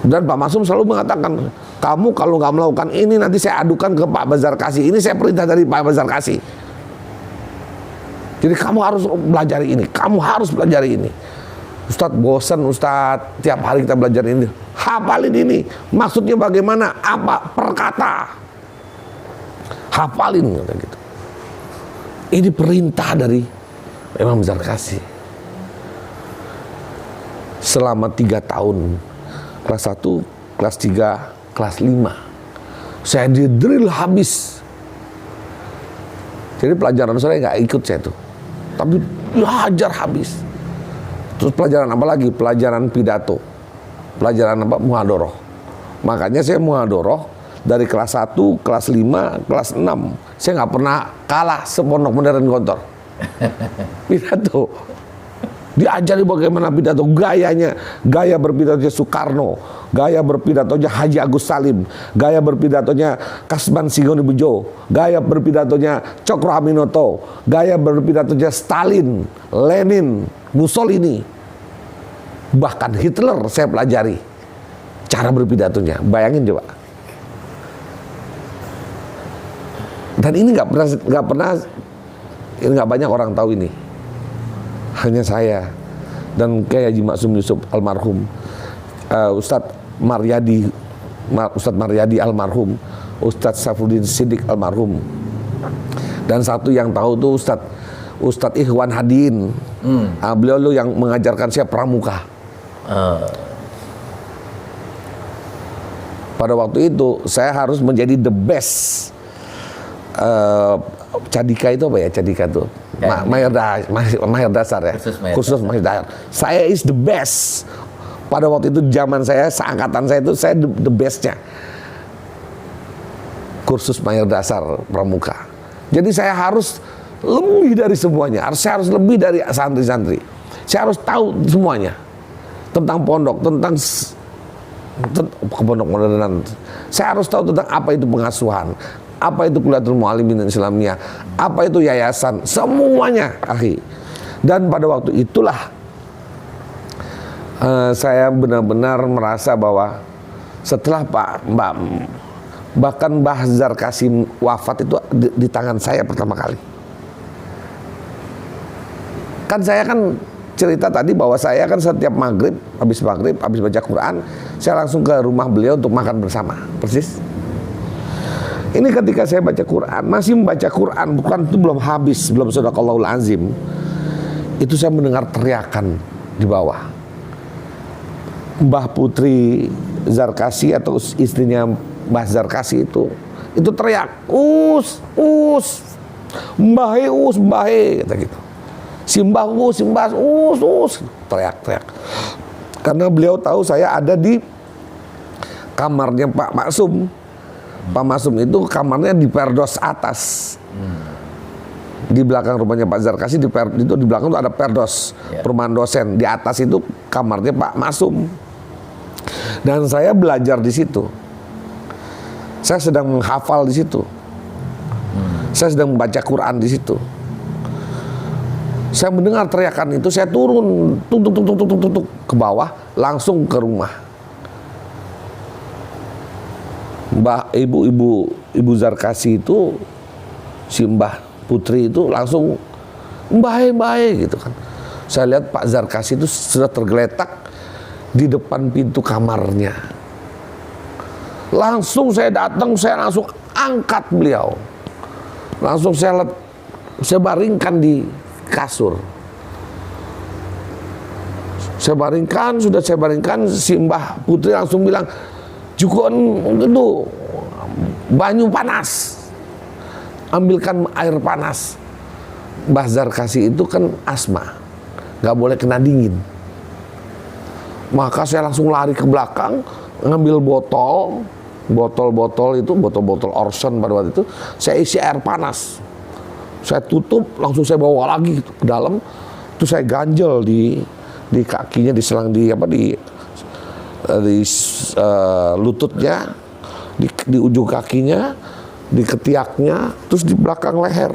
Dan Pak Masum selalu mengatakan, kamu kalau nggak melakukan ini nanti saya adukan ke Pak Bazarkasi. Ini saya perintah dari Pak Bazarkasi. Jadi kamu harus belajar ini, kamu harus belajar ini. Ustadz bosan, Ustadz tiap hari kita belajar ini. Hafalin ini, maksudnya bagaimana, apa, perkata. Hafalin gitu. Ini perintah dari Imam Zarkasi. Selama 3 tahun, kelas 1, kelas 3, kelas 5, saya didrill habis. Jadi pelajaran saya nggak ikut saya tuh, tapi dihajar habis. Terus pelajaran apa lagi? Pelajaran pidato. Pelajaran apa? Muhadoroh. Makanya saya muhadoroh dari kelas 1, kelas 5, kelas 6. Saya nggak pernah kalah sepondok modern Gontor. Pidato. Diajari bagaimana pidato, gayanya, gaya berpidatonya Soekarno, gaya berpidatonya Haji Agus Salim, gaya berpidatonya Kasman Singonibudjo, gaya berpidatonya Cokro Aminoto, gaya berpidatonya Stalin, Lenin, Mussolini, bahkan Hitler saya pelajari cara berpidatonya. Bayangin coba. Dan ini nggak banyak orang tahu ini. Hanya saya dan kayak Haji Masum Yusuf almarhum. Ustadz Maryadi, Ustadz Maryadi almarhum, Ustadz Saifuddin Siddiq almarhum, dan satu yang tahu tuh Ustadz Ikhwan Hadiin. Beliau yang mengajarkan saya pramuka. Pada waktu itu saya harus menjadi the best. Cadika itu apa ya? Cadika itu mahir dasar ya. Kursus mahir dasar. Saya is the best. Pada waktu itu zaman saya, seangkatan saya itu saya the bestnya. Kursus mahir dasar pramuka. Jadi saya harus lebih dari semuanya. Saya harus lebih dari santri-santri. Saya harus tahu semuanya tentang pondok, tentang pondok modernan. Saya harus tahu tentang apa itu pengasuhan, apa itu Kuliatul Muallimin Islamiyah, apa itu yayasan, semuanya, akhi. Dan pada waktu itulah saya benar-benar merasa bahwa setelah bahkan Mbah Zarkasim wafat itu di tangan saya pertama kali. Kan saya kan cerita tadi bahwa saya kan setiap maghrib, habis baca Quran, saya langsung ke rumah beliau untuk makan bersama, persis. Ini ketika saya baca Quran, masih membaca Quran, bukan itu belum habis, belum Sadaqallahul Azim, itu saya mendengar teriakan di bawah. Mbah Putri Zarkasi atau istrinya Mbah Zarkasi itu teriak, Mbahe, kata gitu. Simbah, teriak. Karena beliau tahu saya ada di kamarnya Pak Maksum. Pak Maksum itu kamarnya di Perdos atas. Di belakang rumahnya Pak Zarkasi, di belakang itu ada Perdos, perumahan dosen. Di atas itu kamarnya Pak Maksum. Dan saya belajar di situ. Saya sedang menghafal di situ. Saya sedang membaca Quran di situ. Saya mendengar teriakan itu, saya turun tuk ke bawah, langsung ke rumah. Ibu Zarkasi itu, si Mbah Putri itu langsung baik gitu kan. Saya lihat Pak Zarkasi itu sudah tergeletak di depan pintu kamarnya. Langsung saya datang, saya langsung angkat beliau. Langsung saya baringkan di kasur. Saya baringkan, si Mbah Putri langsung bilang, "Jukon itu banyu panas. Ambilkan air panas." Mbah Zarkasi itu kan asma, nggak boleh kena dingin. Maka saya langsung lari ke belakang, ngambil botol Orson pada waktu itu, saya isi air panas. Saya tutup, langsung saya bawa lagi ke dalam. Itu saya ganjel di kakinya, diselang di lututnya, di ujung kakinya, di ketiaknya, terus di belakang leher.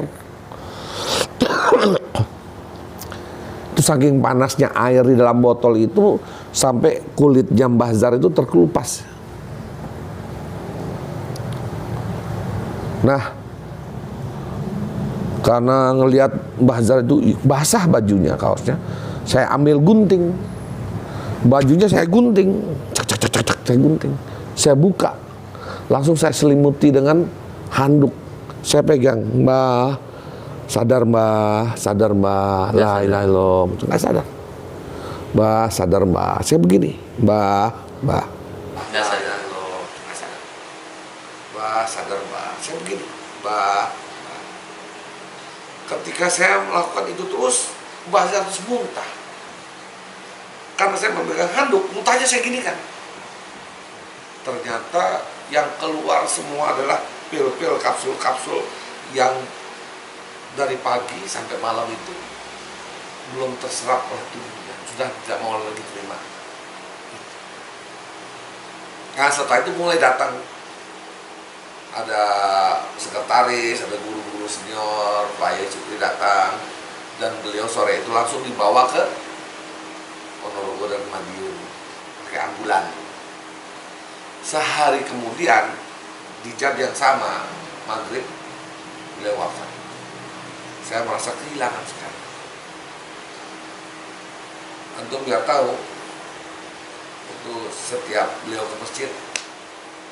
Itu saking panasnya air di dalam botol itu sampai kulitnya Mbah Zar itu terkelupas. Nah, karena ngelihat Mbah Zar itu basah bajunya, kaosnya, saya ambil gunting, bajunya saya gunting, saya gunting, saya buka, langsung saya selimuti dengan handuk, saya pegang, "Mbah, sadar Mbah, la ilaha illallah," nggak sadar, "Mbah, sadar Mbah," saya begini, Mbah, nggak sadar loh, nggak sadar, "Mbah, sadar Mbah," saya begini, Mbah. Ketika saya melakukan itu terus, Mbah Zar terus muntah. Karena saya memegang handuk, muntahnya saya gini kan. Ternyata yang keluar semua adalah pil-pil, kapsul-kapsul yang dari pagi sampai malam itu belum terserap oleh tubuhnya, sudah tidak mau lagi terima. Nah, setelah itu mulai datang, ada sekretaris, ada guru-guru senior, Pak Yusri datang, dan beliau sore itu langsung dibawa ke Ponorogo dan Madiun pakai ambulan. Sehari kemudian di jam yang sama, maghrib, beliau wafat. Saya merasa kehilangan sekali. Antum biar tahu, itu setiap beliau ke masjid,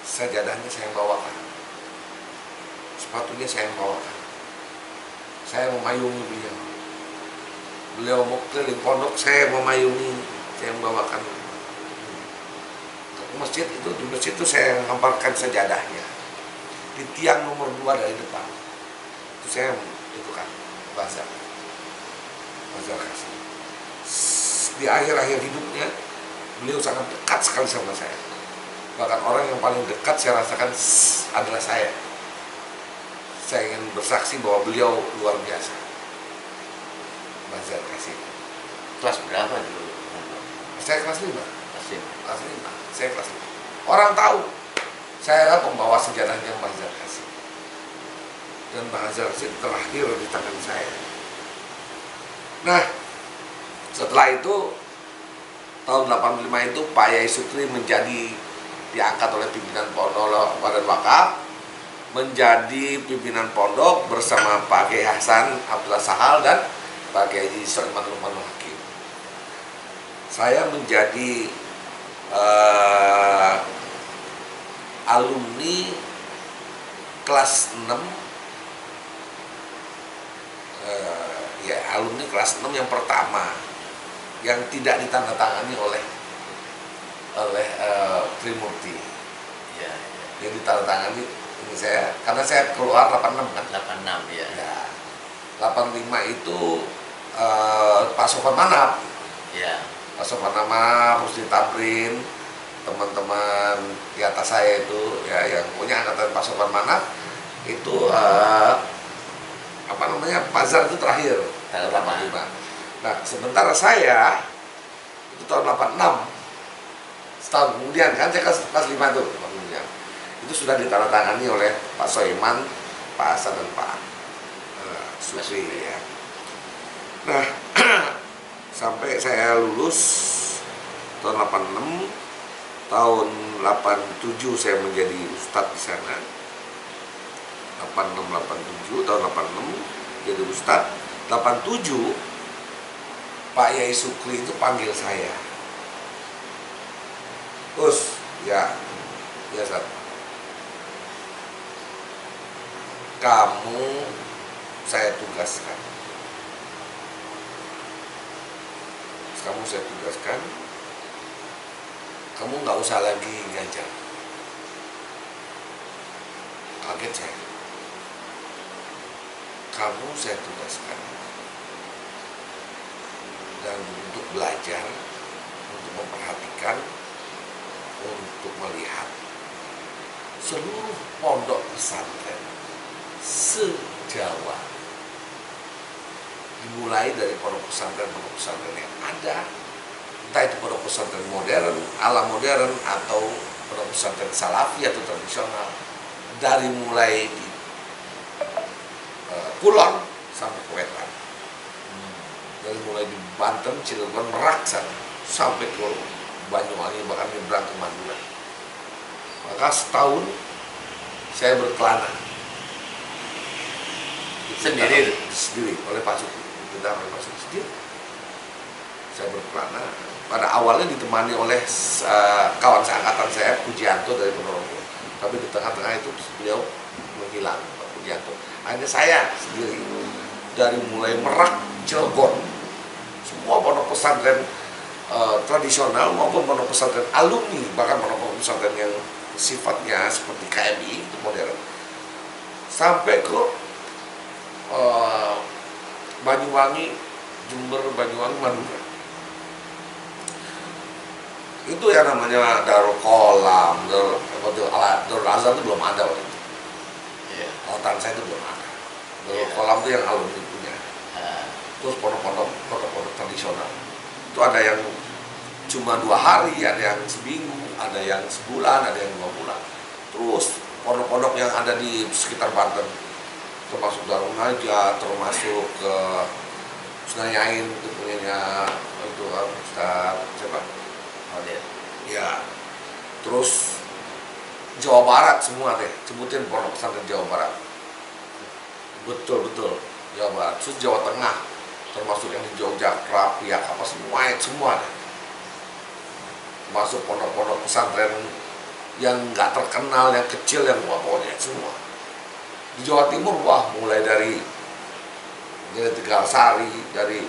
sajadahnya saya yang bawakan, sepatunya saya yang bawakan, saya memayungi beliau. Beliau mau keliling pondok, saya memayungi, saya yang bawakan. Ke masjid itu, di masjid itu saya hamparkan sajadahnya di tiang nomor 2 dari depan. Itu saya itu kan bazar kasih. Di akhir-akhir hidupnya beliau sangat dekat sekali sama saya. Bahkan orang yang paling dekat saya rasakan adalah saya. Saya ingin bersaksi bahwa beliau luar biasa. Bazar kasih. Kelas berapa dulu? Saya kelas 5. Kelas 5. Kelas 5. Saya kelas 5. Orang tahu saya adalah pembawa sejadahnya Bazar kasih. Dan Bazar kasih terakhir di tangan saya. Nah, setelah itu tahun 85 itu Pak Yai Sukri diangkat oleh pimpinan pondok Badan Wakaf menjadi pimpinan pondok bersama Pak Kiai Hasan Abdullah Sahal dan Pak Kiai Sulaiman Luqmanul Hakim. Saya menjadi alumni kelas 6 alumni kelas 6 yang pertama yang tidak ditandatangani oleh Trimurti. Ya, Yang ditandatangani ini saya, karena saya keluar 86 kan. 86 ya. Ya. 85 itu Pak Sofan Manap. Ya. Pak Sofan Manap, Rusdi Tamrin, teman-teman di atas saya itu ya yang punya angkatan Pak Sofan Manap itu Bazar itu terakhir tahun 85. Nah, sementara saya itu tahun 86. Setahun kemudian kan saya kelas 5 tuh, kemudian. Itu sudah ditandatangani oleh Pak Soeman, Pak Hasan dan Pak Sukri ya. Nah, sampai saya lulus tahun 86, tahun 87 saya menjadi ustadz di sana. 86 87 tahun 86 jadi ustadz. 87 Pak Yai Sukri itu panggil saya. Us, ya Ustaz. Kamu saya tugaskan. Kamu nggak usah lagi ngajar. Kaget saya. Kamu saya tugaskan dan untuk belajar, untuk memperhatikan, untuk melihat seluruh pondok pesantren se-Jawa, dimulai dari pondok pesantren yang ada, entah itu pondok pesantren modern, ala modern, atau pondok pesantren salafi atau tradisional, dari mulai di Kulon sampai ke Wetan, dari mulai di Banten, Cilegon, Merak sampai ke Banyuwangi, bahkan nyebrang ke Madura. Maka setahun saya berkelana sendiri oleh Pak Sukri, diperintah oleh Pak Sukri sendiri. Saya berkelana. Pada awalnya ditemani oleh kawan seangkatan saya, Pujianto dari Ponorogo. Tapi di tengah-tengah itu beliau menghilang, Pak Pujianto. Hanya saya sendiri dari mulai Merak, Cilegon, semua pondok pesantren tradisional maupun pondok pesantren alumni, bahkan pondok pesantren yang sifatnya seperti KMI itu modern, sampai ke Banyuwangi, Jember, Banyuwangi, Madura. Itu yang namanya Darul Kolam, Darul Azhar itu belum ada waktu itu. Angkatan saya itu belum ada. Darul Kolam itu yang alumni punya. Terus pondok-pondok tradisional itu ada yang cuma 2 hari, ada yang seminggu, ada yang sebulan, ada yang 2 bulan. Terus pondok-pondok yang ada di sekitar Banten, termasuk Darul Najah, termasuk ke Senayan itu punyanya itu Ustaz siapa? Ya. Terus Jawa Barat semua deh, sebutin pondok pesantren Jawa Barat. Betul Jawa Barat. Terus Jawa Tengah, termasuk yang di Jogja, Krapiak, apa semua deh. masuk pondok-pondok pesantren yang nggak terkenal, yang kecil, yang pokoknya semua. Di Jawa Timur, wah mulai dari Tegal Sari, dari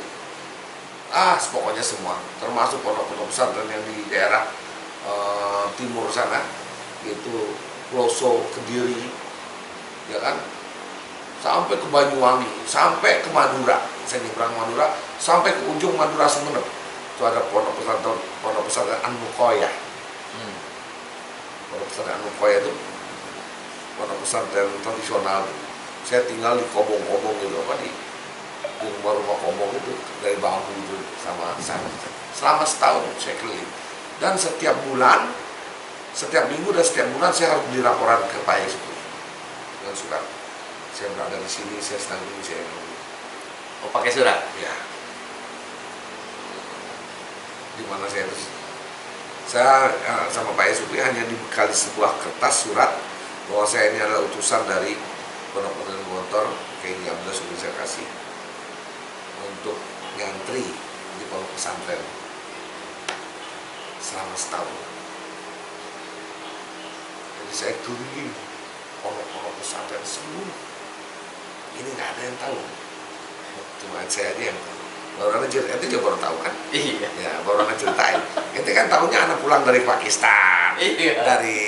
pokoknya semua, termasuk pondok-pondok pesantren yang di daerah timur sana, yaitu Ploso, Kediri, ya kan, sampai ke Banyuwangi, sampai ke Madura, saya nyebrang Madura, sampai ke ujung Madura Sumeneb. Itu ada pondok pesantren An-Nukoyah. Pondok pesantren An-Nukoyah itu pondok pesantren tradisional. Saya tinggal di kobong-kobong gitu, di rumah-rumah kobong itu, dari bambu itu sama sana. Selama setahun saya keliling. Dan setiap bulan, setiap minggu dan setiap bulan saya harus beli laporan ke Pak Yusuf dengan surat. Saya berada di sini, saya sedang ini, saya ini. Oh, pakai surat? Ya. Di mana saya sama Pak Yusuf hanya dibekali sebuah kertas surat bahwa saya ini adalah utusan dari Pondok Pesantren Gontor, kayak Abdullah sudah saya kasih untuk nyantri di pondok pesantren selama setahun. Jadi saya keliling pondok-pondok pesantren semua. Ini nggak ada yang tahu, cuma saya aja yang tahu. Baru aja itu juga baru tahu kan? Iya. Ya, baru aja ceritain. Itu kan tahunya anak pulang dari Pakistan, dari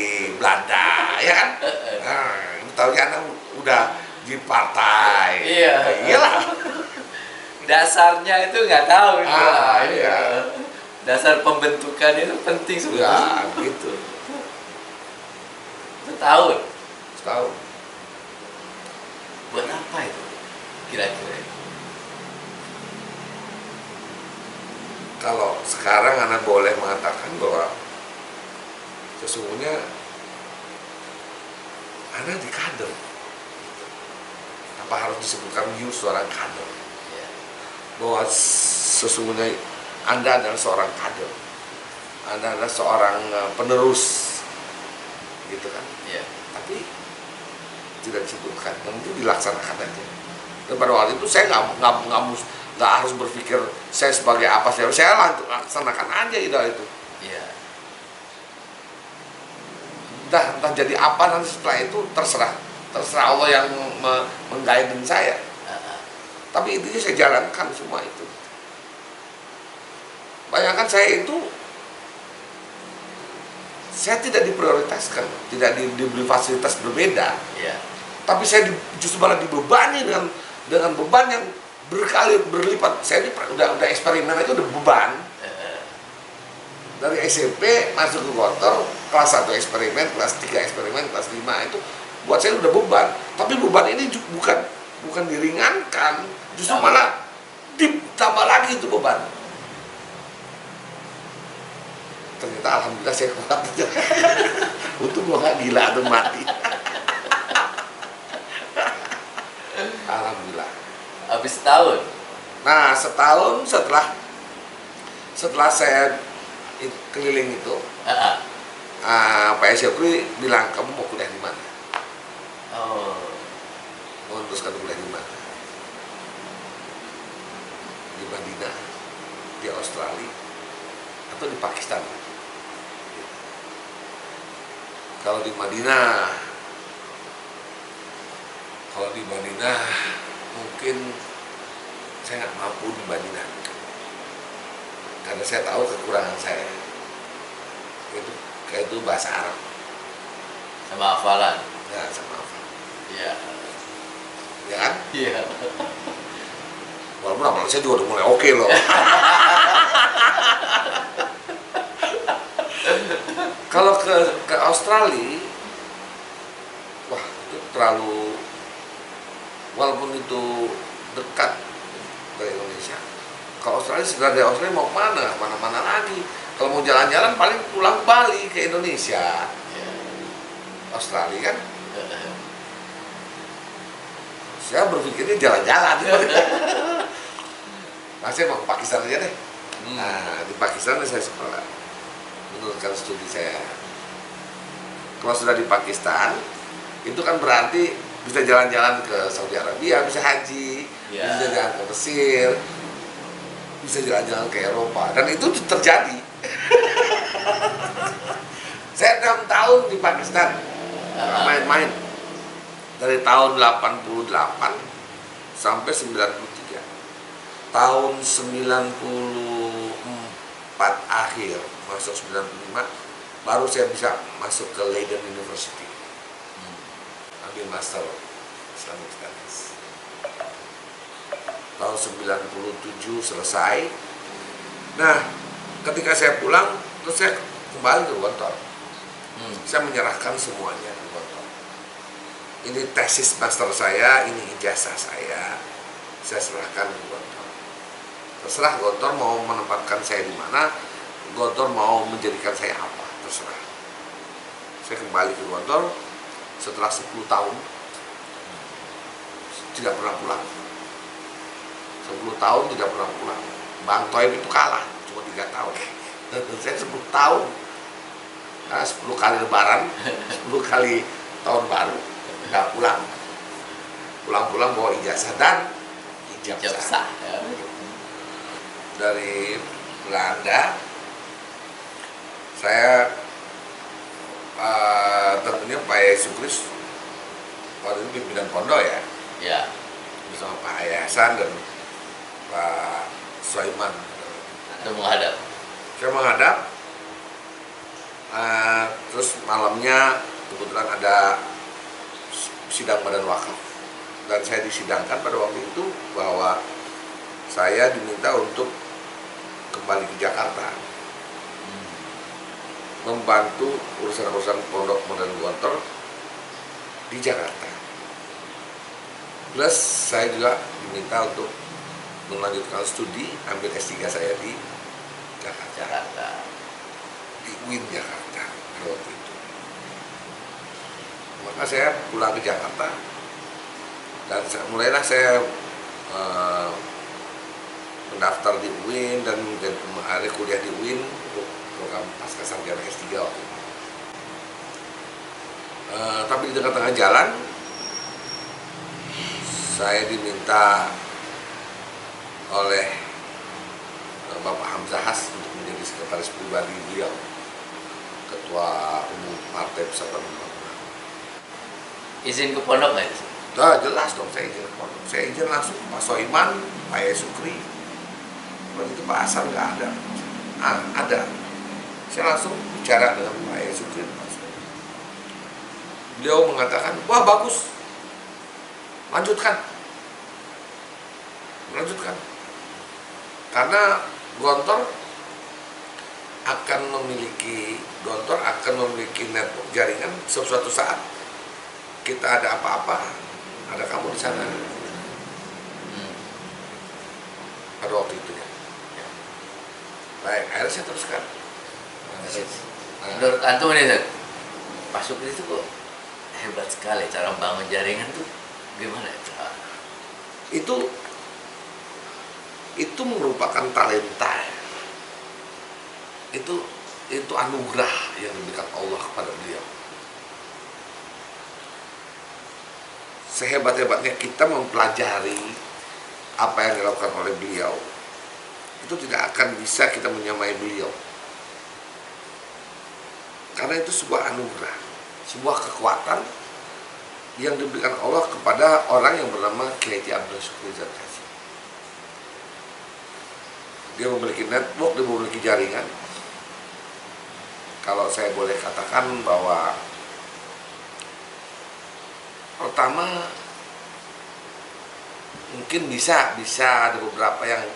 Belanda, ya kan? Nah, tahunya anak udah di partai. Iya. Iyalah. Dasarnya itu nggak tahu. Iya. Dasar pembentukan itu penting sebetulnya. Ya, gitu. Setahun. Setahun. Buat apa itu? Kira-kira. Kalau sekarang anak boleh mengatakan bahwa sesungguhnya anak di kader. Apa harus disebutkan you seorang kader? Ya. Bahwa sesungguhnya Anda adalah seorang kader. Anda adalah seorang penerus. Gitu kan? Ya. Tapi tidak disebutkan, yang itu dilaksanakan aja. Dan pada waktu itu saya nggak harus berpikir saya sebagai apa, saya laksanakan aja itu. Iya. Entah jadi apa nanti setelah itu terserah Allah yang mengguide saya. Tapi intinya saya jalankan semua itu. Bayangkan saya tidak diprioritaskan, tidak diberi fasilitas berbeda. Iya. Tapi saya justru malah dibebani dengan beban yang berkali berlipat. Saya ini udah eksperimen aja udah beban. Dari SMP masuk ke Gontor, kelas 1 eksperimen, kelas 3 eksperimen, kelas 5 itu buat saya udah beban. Tapi beban ini bukan diringankan, justru malah ditambah lagi itu beban. Ternyata alhamdulillah saya kuat. Untung gua nggak gila atau mati. Alhamdulillah. Habis setahun. Nah, setahun setelah saya keliling itu, Pak Syukri bilang, kamu mau kuliah di mana? Oh. Mau teruskan kuliah di mana? Di Madinah, di Australia, atau di Pakistan? Kalau di Madinah mungkin saya nggak mampu di Madinah karena saya tahu kekurangan saya itu bahasa Arab Sama hafalan. ya, sama apa Iya. ya kan, Iya. walaupun hafalan saya juga udah mulai oke loh. Kalau ke Australia, wah itu terlalu, walaupun itu dekat dari Indonesia. Ke Australia, segera dari Australia mau kemana? Mana-mana lagi. Kalau mau jalan-jalan paling pulang Bali ke Indonesia. Australia kan. Saya berpikirnya jalan-jalan. Nah, saya mau ke Pakistan aja deh. Nah, di Pakistan saya sekolah. Menurutkan studi saya. Kalau sudah di Pakistan, itu kan berarti bisa jalan-jalan ke Saudi Arabia, bisa haji, bisa jalan ke Mesir, bisa jalan-jalan ke Eropa, dan itu terjadi. tahun di Pakistan, main-main dari tahun 88 sampai 93. Tahun 94 akhir masuk 95 baru saya bisa masuk ke Leiden University, ambil master Islamic Studies. Tahun 97 selesai. Nah, ketika saya pulang, terus saya kembali ke Gontor. Saya menyerahkan semuanya ke Gontor. Ini tesis master saya, ini ijazah saya serahkan ke Gontor. Terserah Gontor mau menempatkan saya di mana, Gontor mau menjadikan saya apa, terserah. Saya kembali ke Gontor setelah 10 tahun, tidak pernah pulang. 10 tahun tidak pernah pulang. Bang Toib itu kalah, cuma 3 tahun. Saya 10 tahun. Nah, 10 kali lebaran, 10 kali tahun baru, nggak pulang. Pulang-pulang bawa ijazah dan ijazah. Ya. Dari Belanda, saya tentunya Pak Sukris, waktu itu pimpinan pondok ya. Ya. Bersama Pak Hasan dan Pak Sulaiman. Itu menghadap. Saya menghadap, terus malamnya kebetulan ada sidang badan wakaf dan saya disidangkan pada waktu itu bahwa saya diminta untuk kembali ke Jakarta, membantu urusan-urusan pondok modern Gontor di Jakarta. Plus saya juga diminta untuk melanjutkan studi, ambil S3 saya di Jakarta. Di UIN Jakarta pada waktu itu. Maka saya pulang ke Jakarta dan mulailah saya mendaftar di UIN dan akhirnya kuliah di UIN untuk program pasca sarjana S3 waktu itu. Tapi di tengah-tengah jalan saya diminta oleh Bapak Hamzah Has untuk menjadi sekretaris pribadi beliau, ketua umum Partai Persatuan Pembangunan. Izin ke pondok nggak? Nah, jelas dong saya izin ke pondok. Saya izin langsung ke Pak Soiman, Pak Sukri. Waktu itu Pak Hasan nggak ada. Ada. Saya langsung bicara dengan Pak Sukri. Beliau mengatakan, wah bagus, lanjutkan. Karena Gontor akan memiliki network jaringan. Suatu saat kita ada apa-apa, ada kamu di sana. Pada waktu itu ya. Baik, akhirnya saya teruskan. Menurut antum nih, Pak Sukri itu kok hebat sekali cara membangun jaringan tuh gimana itu? Itu merupakan talenta. Itu anugerah yang diberikan Allah kepada beliau. Sehebat-hebatnya kita mempelajari apa yang dilakukan oleh beliau, itu tidak akan bisa kita menyamai beliau. Karena itu sebuah anugerah, sebuah kekuatan yang diberikan Allah kepada orang yang bernama Kiai Abdul Syukri Zarkasi. Dia memiliki network, dia memiliki jaringan. Kalau saya boleh katakan bahwa pertama mungkin bisa ada beberapa yang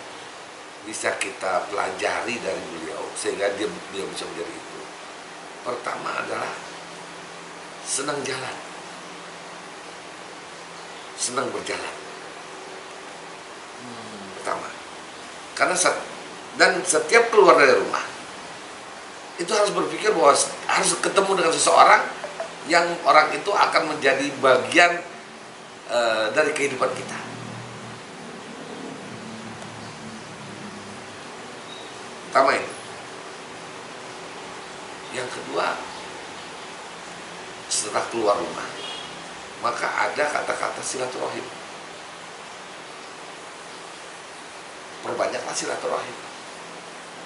bisa kita pelajari dari beliau sehingga dia bisa menjadi itu. Pertama adalah senang jalan, senang berjalan. Pertama, karena setiap keluar dari rumah itu harus berpikir bahwa harus ketemu dengan seseorang yang orang itu akan menjadi bagian dari kehidupan kita. Pertama ini. Yang kedua, setelah keluar rumah, maka ada kata-kata silaturahim. Perbanyaklah silaturahim.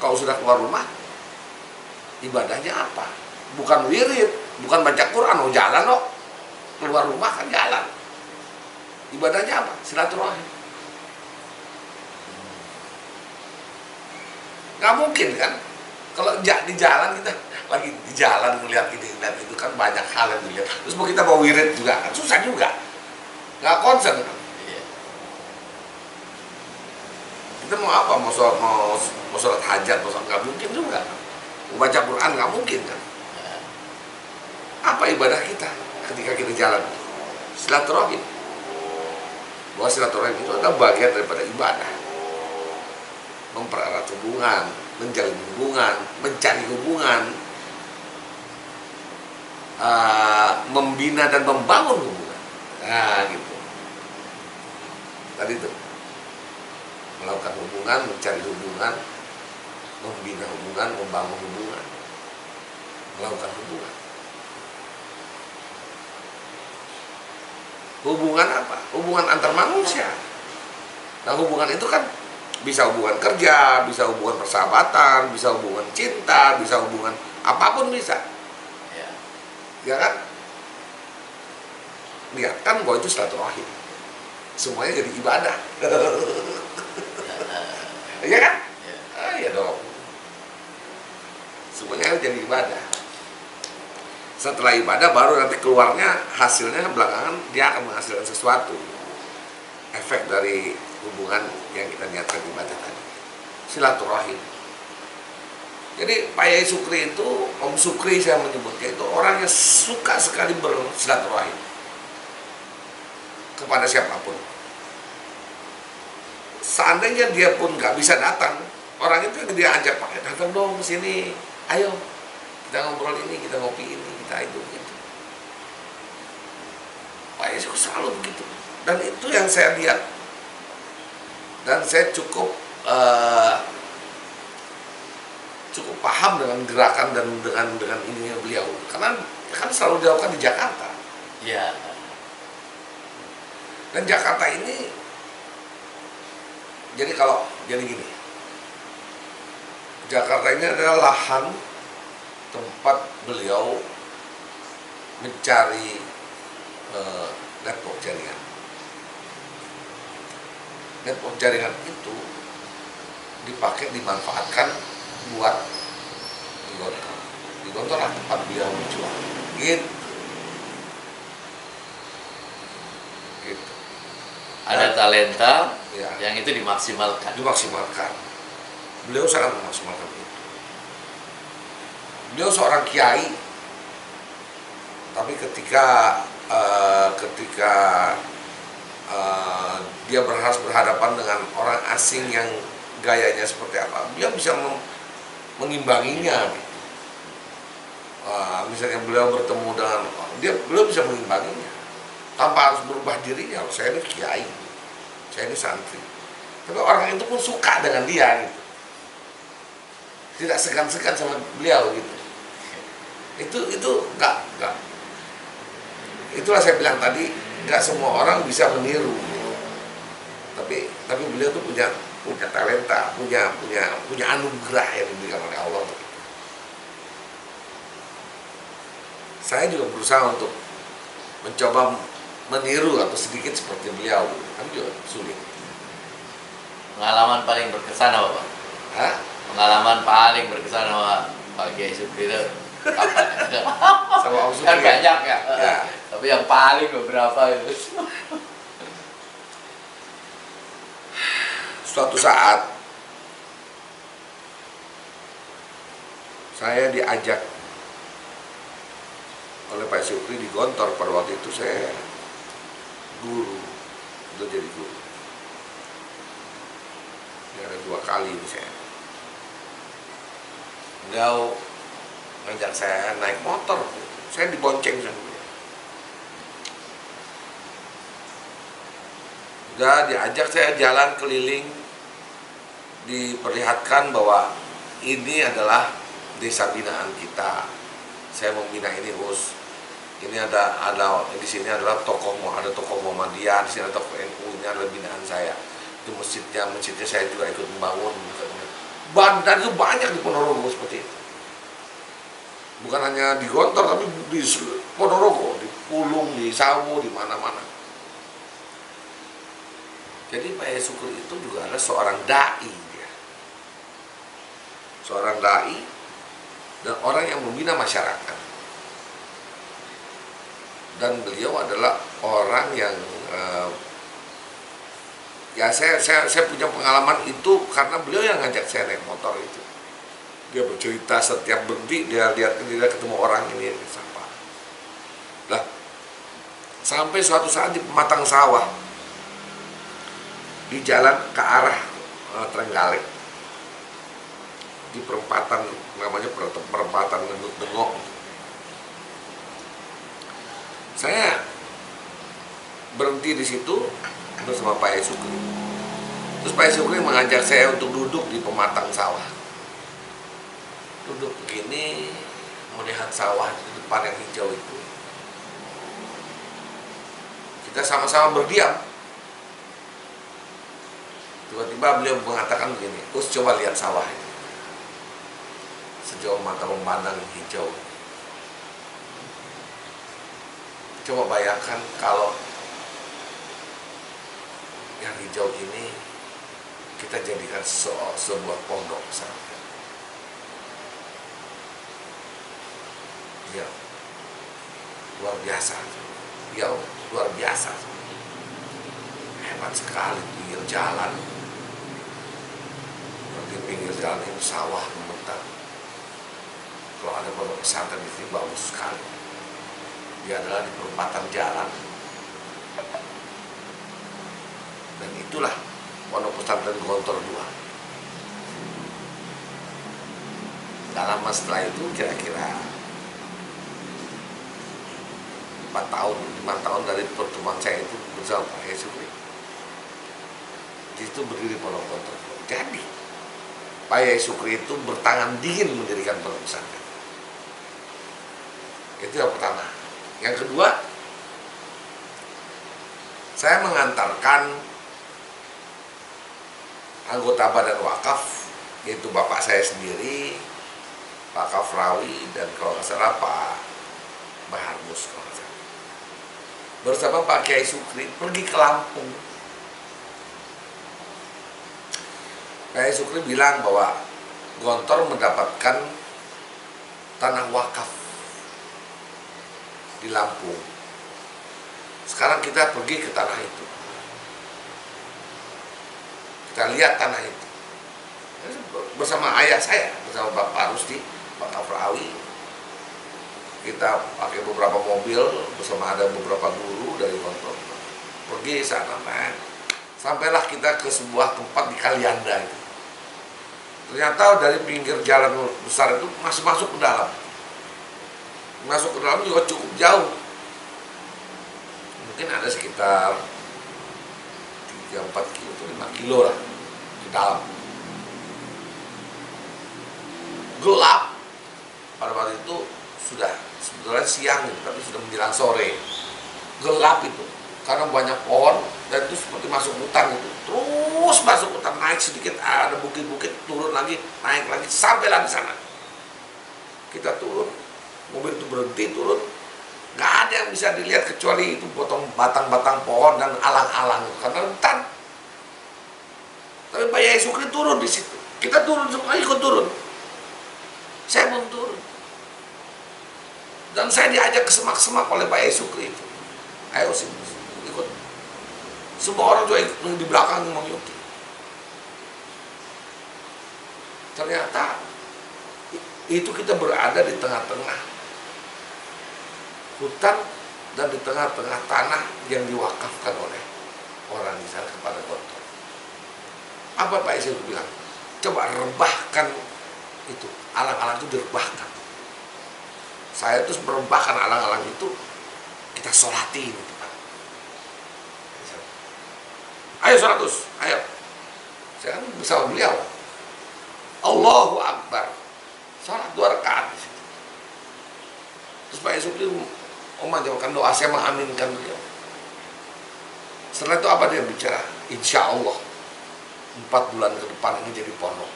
Kalau sudah keluar rumah, ibadahnya apa? Bukan wirid, Bukan baca Quran, oh jalan oh. Keluar rumah kan jalan. Ibadahnya apa? Silaturahim. Nggak mungkin kan? Kalau di jalan kita lagi di jalan melihat ini dan itu kan banyak hal yang dilihat. Terus mau kita bawa wirid juga kan susah juga. Nggak konsen kan? Iya. Kita mau apa? Mau sholat hajat, nggak mungkin juga. Mau baca Quran nggak mungkin kan? Apa ibadah kita ketika kita jalan? Silaturahim. Bahwa silaturahim itu adalah bagian daripada ibadah. Mempererat hubungan, menjalin hubungan, mencari hubungan, membina dan membangun hubungan. Nah, gitu. Tadi itu melakukan hubungan, mencari hubungan, membina hubungan, membangun hubungan, melakukan hubungan. Hubungan apa? Hubungan antar manusia. Nah, hubungan itu kan bisa hubungan kerja, bisa hubungan persahabatan, bisa hubungan cinta, bisa hubungan apapun bisa. Ya. Ya kan? Lihat kan bahwa itu silaturahim. Semuanya jadi ibadah. Iya kan? Ya. Iya dong. Semuanya jadi ibadah. Setelah ibadah baru nanti keluarnya hasilnya belakangan dia akan menghasilkan sesuatu. Efek dari hubungan yang kita niatkan ibadah tadi. Silaturahim. Jadi Pak Yai Sukri itu, Om Sukri saya menyebutnya itu orang yang suka sekali bersilaturahim kepada siapapun. Seandainya dia pun nggak bisa datang, orang itu yang dia ajak, Pak datang dong ke sini, ayo kita ngobrol ini, kita ngopi ini, kita itu gitu. Pak Yai Sukri selalu begitu, dan itu yang saya lihat, dan saya cukup paham dengan gerakan dan dengan ininya beliau, karena kan selalu dilakukan di Jakarta. Iya. Dan Jakarta ini, jadi gini, Jakarta ini adalah lahan tempat beliau mencari network jaringan. Network jaringan itu dimanfaatkan buat di Gontor lah tempat beliau berjuang. Gitu. Ada talenta Ya. yang itu dimaksimalkan. Dimaksimalkan. Beliau sangat memaksimalkan itu. Beliau seorang kiai, tapi ketika dia berhadapan dengan orang asing yang gayanya seperti apa, beliau bisa mengimbanginya. Gitu. Misalnya beliau bertemu dengan beliau bisa mengimbanginya tanpa harus berubah dirinya. Saya ini kiai, saya ini santri, tapi orang itu pun suka dengan dia gitu. Tidak segan-segan sama beliau gitu. Itu enggak. Itulah saya bilang tadi, enggak semua orang bisa meniru gitu. Tapi beliau tuh punya talenta, punya anugerah yang diberikan oleh Allah. Saya juga berusaha untuk mencoba meniru atau sedikit seperti beliau, tapi juga sulit. Pengalaman paling berkesan apa, Pak? Hah? Pengalaman paling berkesan sama Pak Kiai Sukri itu kapan? Sama Om Sukri. Kan banyak ya? Ya. Tapi yang paling beberapa itu. Suatu saat saya diajak oleh Pak Sukri di Gontor. Pada waktu itu saya guru, itu jadi guru. Ya, ada 2 kali ini saya. Beliau ngajak saya naik motor, saya dibonceng sama beliau. Udah diajak saya jalan keliling, diperlihatkan bahwa ini adalah desa binaan kita. Saya membina ini, Bos. Ini ada di sini adalah tokoh Muhammadiyah, di sini ada tokoh NU, ini adalah binaan saya. Itu masjidnya saya juga ikut membangun. Bandar itu banyak di Ponorogo seperti itu. Bukan hanya di Gontor, tapi di Ponorogo, di Pulung, di Sawo, di mana-mana. Jadi Pak Yai Sukri itu juga adalah seorang dai, dia. Seorang dai dan orang yang membina masyarakat. Dan beliau adalah orang yang ya saya punya pengalaman itu karena beliau yang ngajak saya naik motor itu. Dia bercerita setiap berhenti dia ketemu orang ini sapa. Lah, sampai suatu saat di pematang sawah di jalan ke arah Trenggalek, di perempatan namanya perempatan Dengok. Saya berhenti di situ bersama Pak Yai Sukri. Terus Pak Yai Sukri mengajak saya untuk duduk di pematang sawah. Duduk begini, melihat sawah di depan yang hijau itu. Kita sama-sama berdiam. Tiba-tiba beliau mengatakan begini, "Us, coba lihat sawah ini. Sejauh mata memandang hijau. Coba bayangkan kalau yang hijau ini kita jadikan sebuah pondok pesantren. Ya, luar biasa. Ya, luar biasa. Hebat sekali pinggir jalan. Di pinggir jalan itu sawah membentang. Kalau ada pondok pesantren di sini bagus sekali. Dia adalah di perempatan jalan. Dan itulah pondok pesantren Gontor 2. Gak lama setelah itu kira-kira 5 tahun dari pertemuan saya itu bersama Pak Yai Sukri. Di situ berdiri pondok Gontor. Jadi Pak Yai Sukri itu bertangan dingin mendirikan pondok pesantren. Itu yang pertama. Yang kedua, saya mengantarkan anggota Badan Wakaf, yaitu bapak saya sendiri, Pak Kafrawi, dan kalau nggak salah Pak Baharmus, kalau nggak salah, bersama Pak Kiai Sukri pergi ke Lampung. Pak Kiai Sukri bilang bahwa Gontor mendapatkan tanah wakaf di Lampung. Sekarang kita pergi ke tanah itu. Kita lihat tanah itu. Bersama ayah saya, bersama Bapak Rusdi, Pak Kafrawi. Kita pakai beberapa mobil, bersama ada beberapa guru dari Gontor. Pergi sana, sampailah kita ke sebuah tempat di Kalianda itu. Ternyata dari pinggir jalan besar itu masih masuk ke dalam. Masuk ke dalam juga cukup jauh. Mungkin ada sekitar 3-4 kilo, 5 kilo lah ke dalam. Gelap. Pada waktu itu sudah sebetulnya siang, tapi sudah menjelang sore. Gelap itu karena banyak pohon dan itu seperti masuk hutan itu. Terus masuk hutan, naik sedikit, ada bukit-bukit, turun lagi, naik lagi, sampailah di sana. Kita turun, mobil itu berhenti, turun, nggak ada yang bisa dilihat kecuali itu potong batang-batang pohon dan alang-alang karena hutan. Tapi Pak Yai Sukri turun di situ. Kita turun semua, ikut turun. Saya belum turun. Dan saya diajak ke semak-semak oleh Pak Yai Sukri itu. Ayo sih, ikut. Semua orang juga ikut di belakang mengikuti. Ternyata itu kita berada di tengah-tengah hutan dan di tengah-tengah tanah yang diwakafkan oleh orang di sana kepada Gontor. Apa Pak Yai Sukri bilang? Coba rebahkan itu, alang-alang itu direbahkan. Saya terus merebahkan alang-alang itu, kita sholatin itu, Pak. Ayo 100, ayo. Saya kan bersama beliau. Allahu Akbar. Salat 2 rakaat di situ. Terus Pak Yai Sukri memanjatkan doa, saya mengaminkan beliau. Setelah itu apa dia bicara? Insya Allah 4 bulan ke depan ini jadi pondok.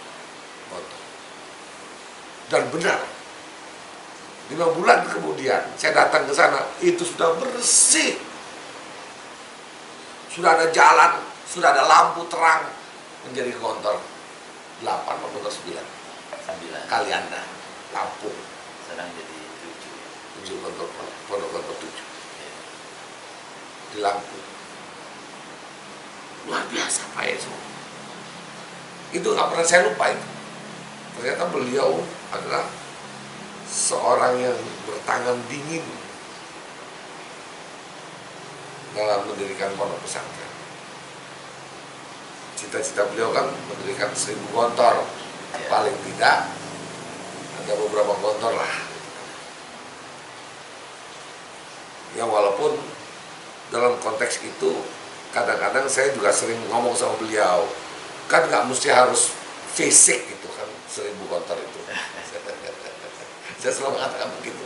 Dan benar, 5 bulan kemudian saya datang ke sana, itu sudah bersih. Sudah ada jalan, sudah ada lampu terang, menjadi kontor 8 atau kontor 9. 9. Kalianda, Lampung, Sedang jadi 7. 7 kontor, pondok kontor 7 di Lampung. Luar biasa Pak Yesus. Itu nggak pernah saya lupa itu. Ternyata beliau adalah seorang yang bertangan dingin dalam mendirikan pondok pesantren. Cita-cita beliau kan mendirikan 1000 kontor, paling tidak ada beberapa kontor lah. Ya walaupun dalam konteks itu kadang-kadang saya juga sering ngomong sama beliau, kan nggak mesti harus fisik gitu kan 1000 kontor itu. Saya selalu mengatakan begitu.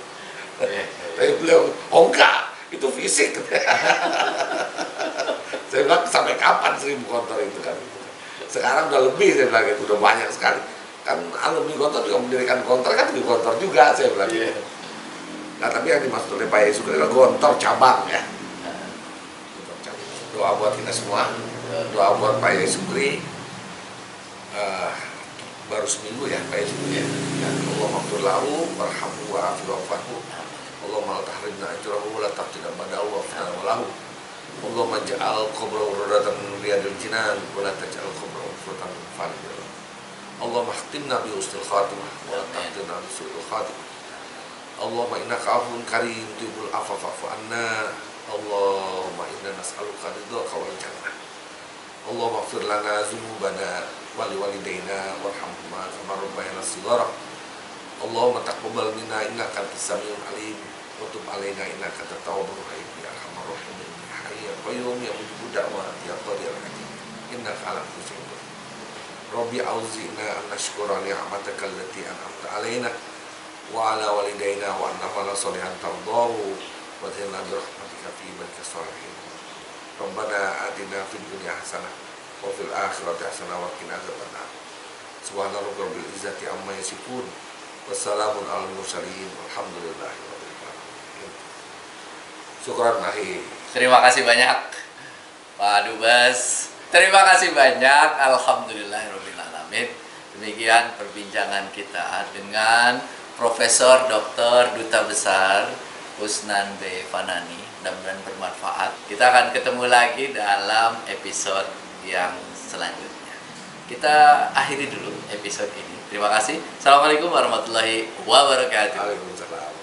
Tapi beliau, oh enggak, itu fisik. Saya bilang, sampai kapan 1000 kontor itu kan? Sekarang udah lebih, saya bilang gitu, udah banyak sekali. Kan alumni kontor juga mendirikan kontor, kan di kontor juga, saya bilang gitu. Nah tapi yang dimaksud oleh Pak Yesus adalah kontor cabang ya. Doa buat kita semua, doa buat Pak Yesus baru seminggu ya Pak Yesus ya. Allah maghfir lahu warhamhu wa'afi wa'afahu. Allah mal tahrimna ajrahu wa la taqtina ba'dahu wa fina wa lahu. Allah maj'al qabrahu rawdatan min riyadil jinan wa la taj'al qabrahu furatan min fadil. Allah mahtimna bi husnil khatimah wa la taqtina bi su'il khatimah. Allahumma innaka afuwwun karim tuhibbul afwa fa'fu anna. Allahumma inna nas'aluka ridhaka wal jannah. Allahumma ighfir lana dzunubana wa liwalidayna warhamhuma kama rabbayana shighara. Allahumma taqabbal minna innaka antas samiul alim wa tub alaina innaka antat tawwabur rahim ya arhamar rahimin ya hayy ya qayyum ya mujibud da'wat ya qadir hakim innaka ala kulli syai'in qadir. Rabbi auzi'na an nashkura ni'mataka allati an'amta alaina wa ala walidayna wa an na'mala shalihan tardahu wa adkhilna bi rahmatika fi ibadika shalihin. Rabbana atina fid dunya hasanah wa fil akhirati hasanah wa qina adzabannar. Subhana rabbil izzati amma yasifun. Wassalamun alal mursalin. Walhamdulillahi rabbil alamin. Syukran akhi. Terima kasih banyak Pak Dubes. Terima kasih banyak. Alhamdulillahirabbil alamin. Demikian perbincangan kita dengan Profesor Dr. Duta Besar Usnan B. Fanani. Mudah-mudahan bermanfaat. Kita akan ketemu lagi dalam episode yang selanjutnya. Kita akhiri dulu episode ini. Terima kasih. Assalamualaikum warahmatullahi wabarakatuh. Waalaikumsalam.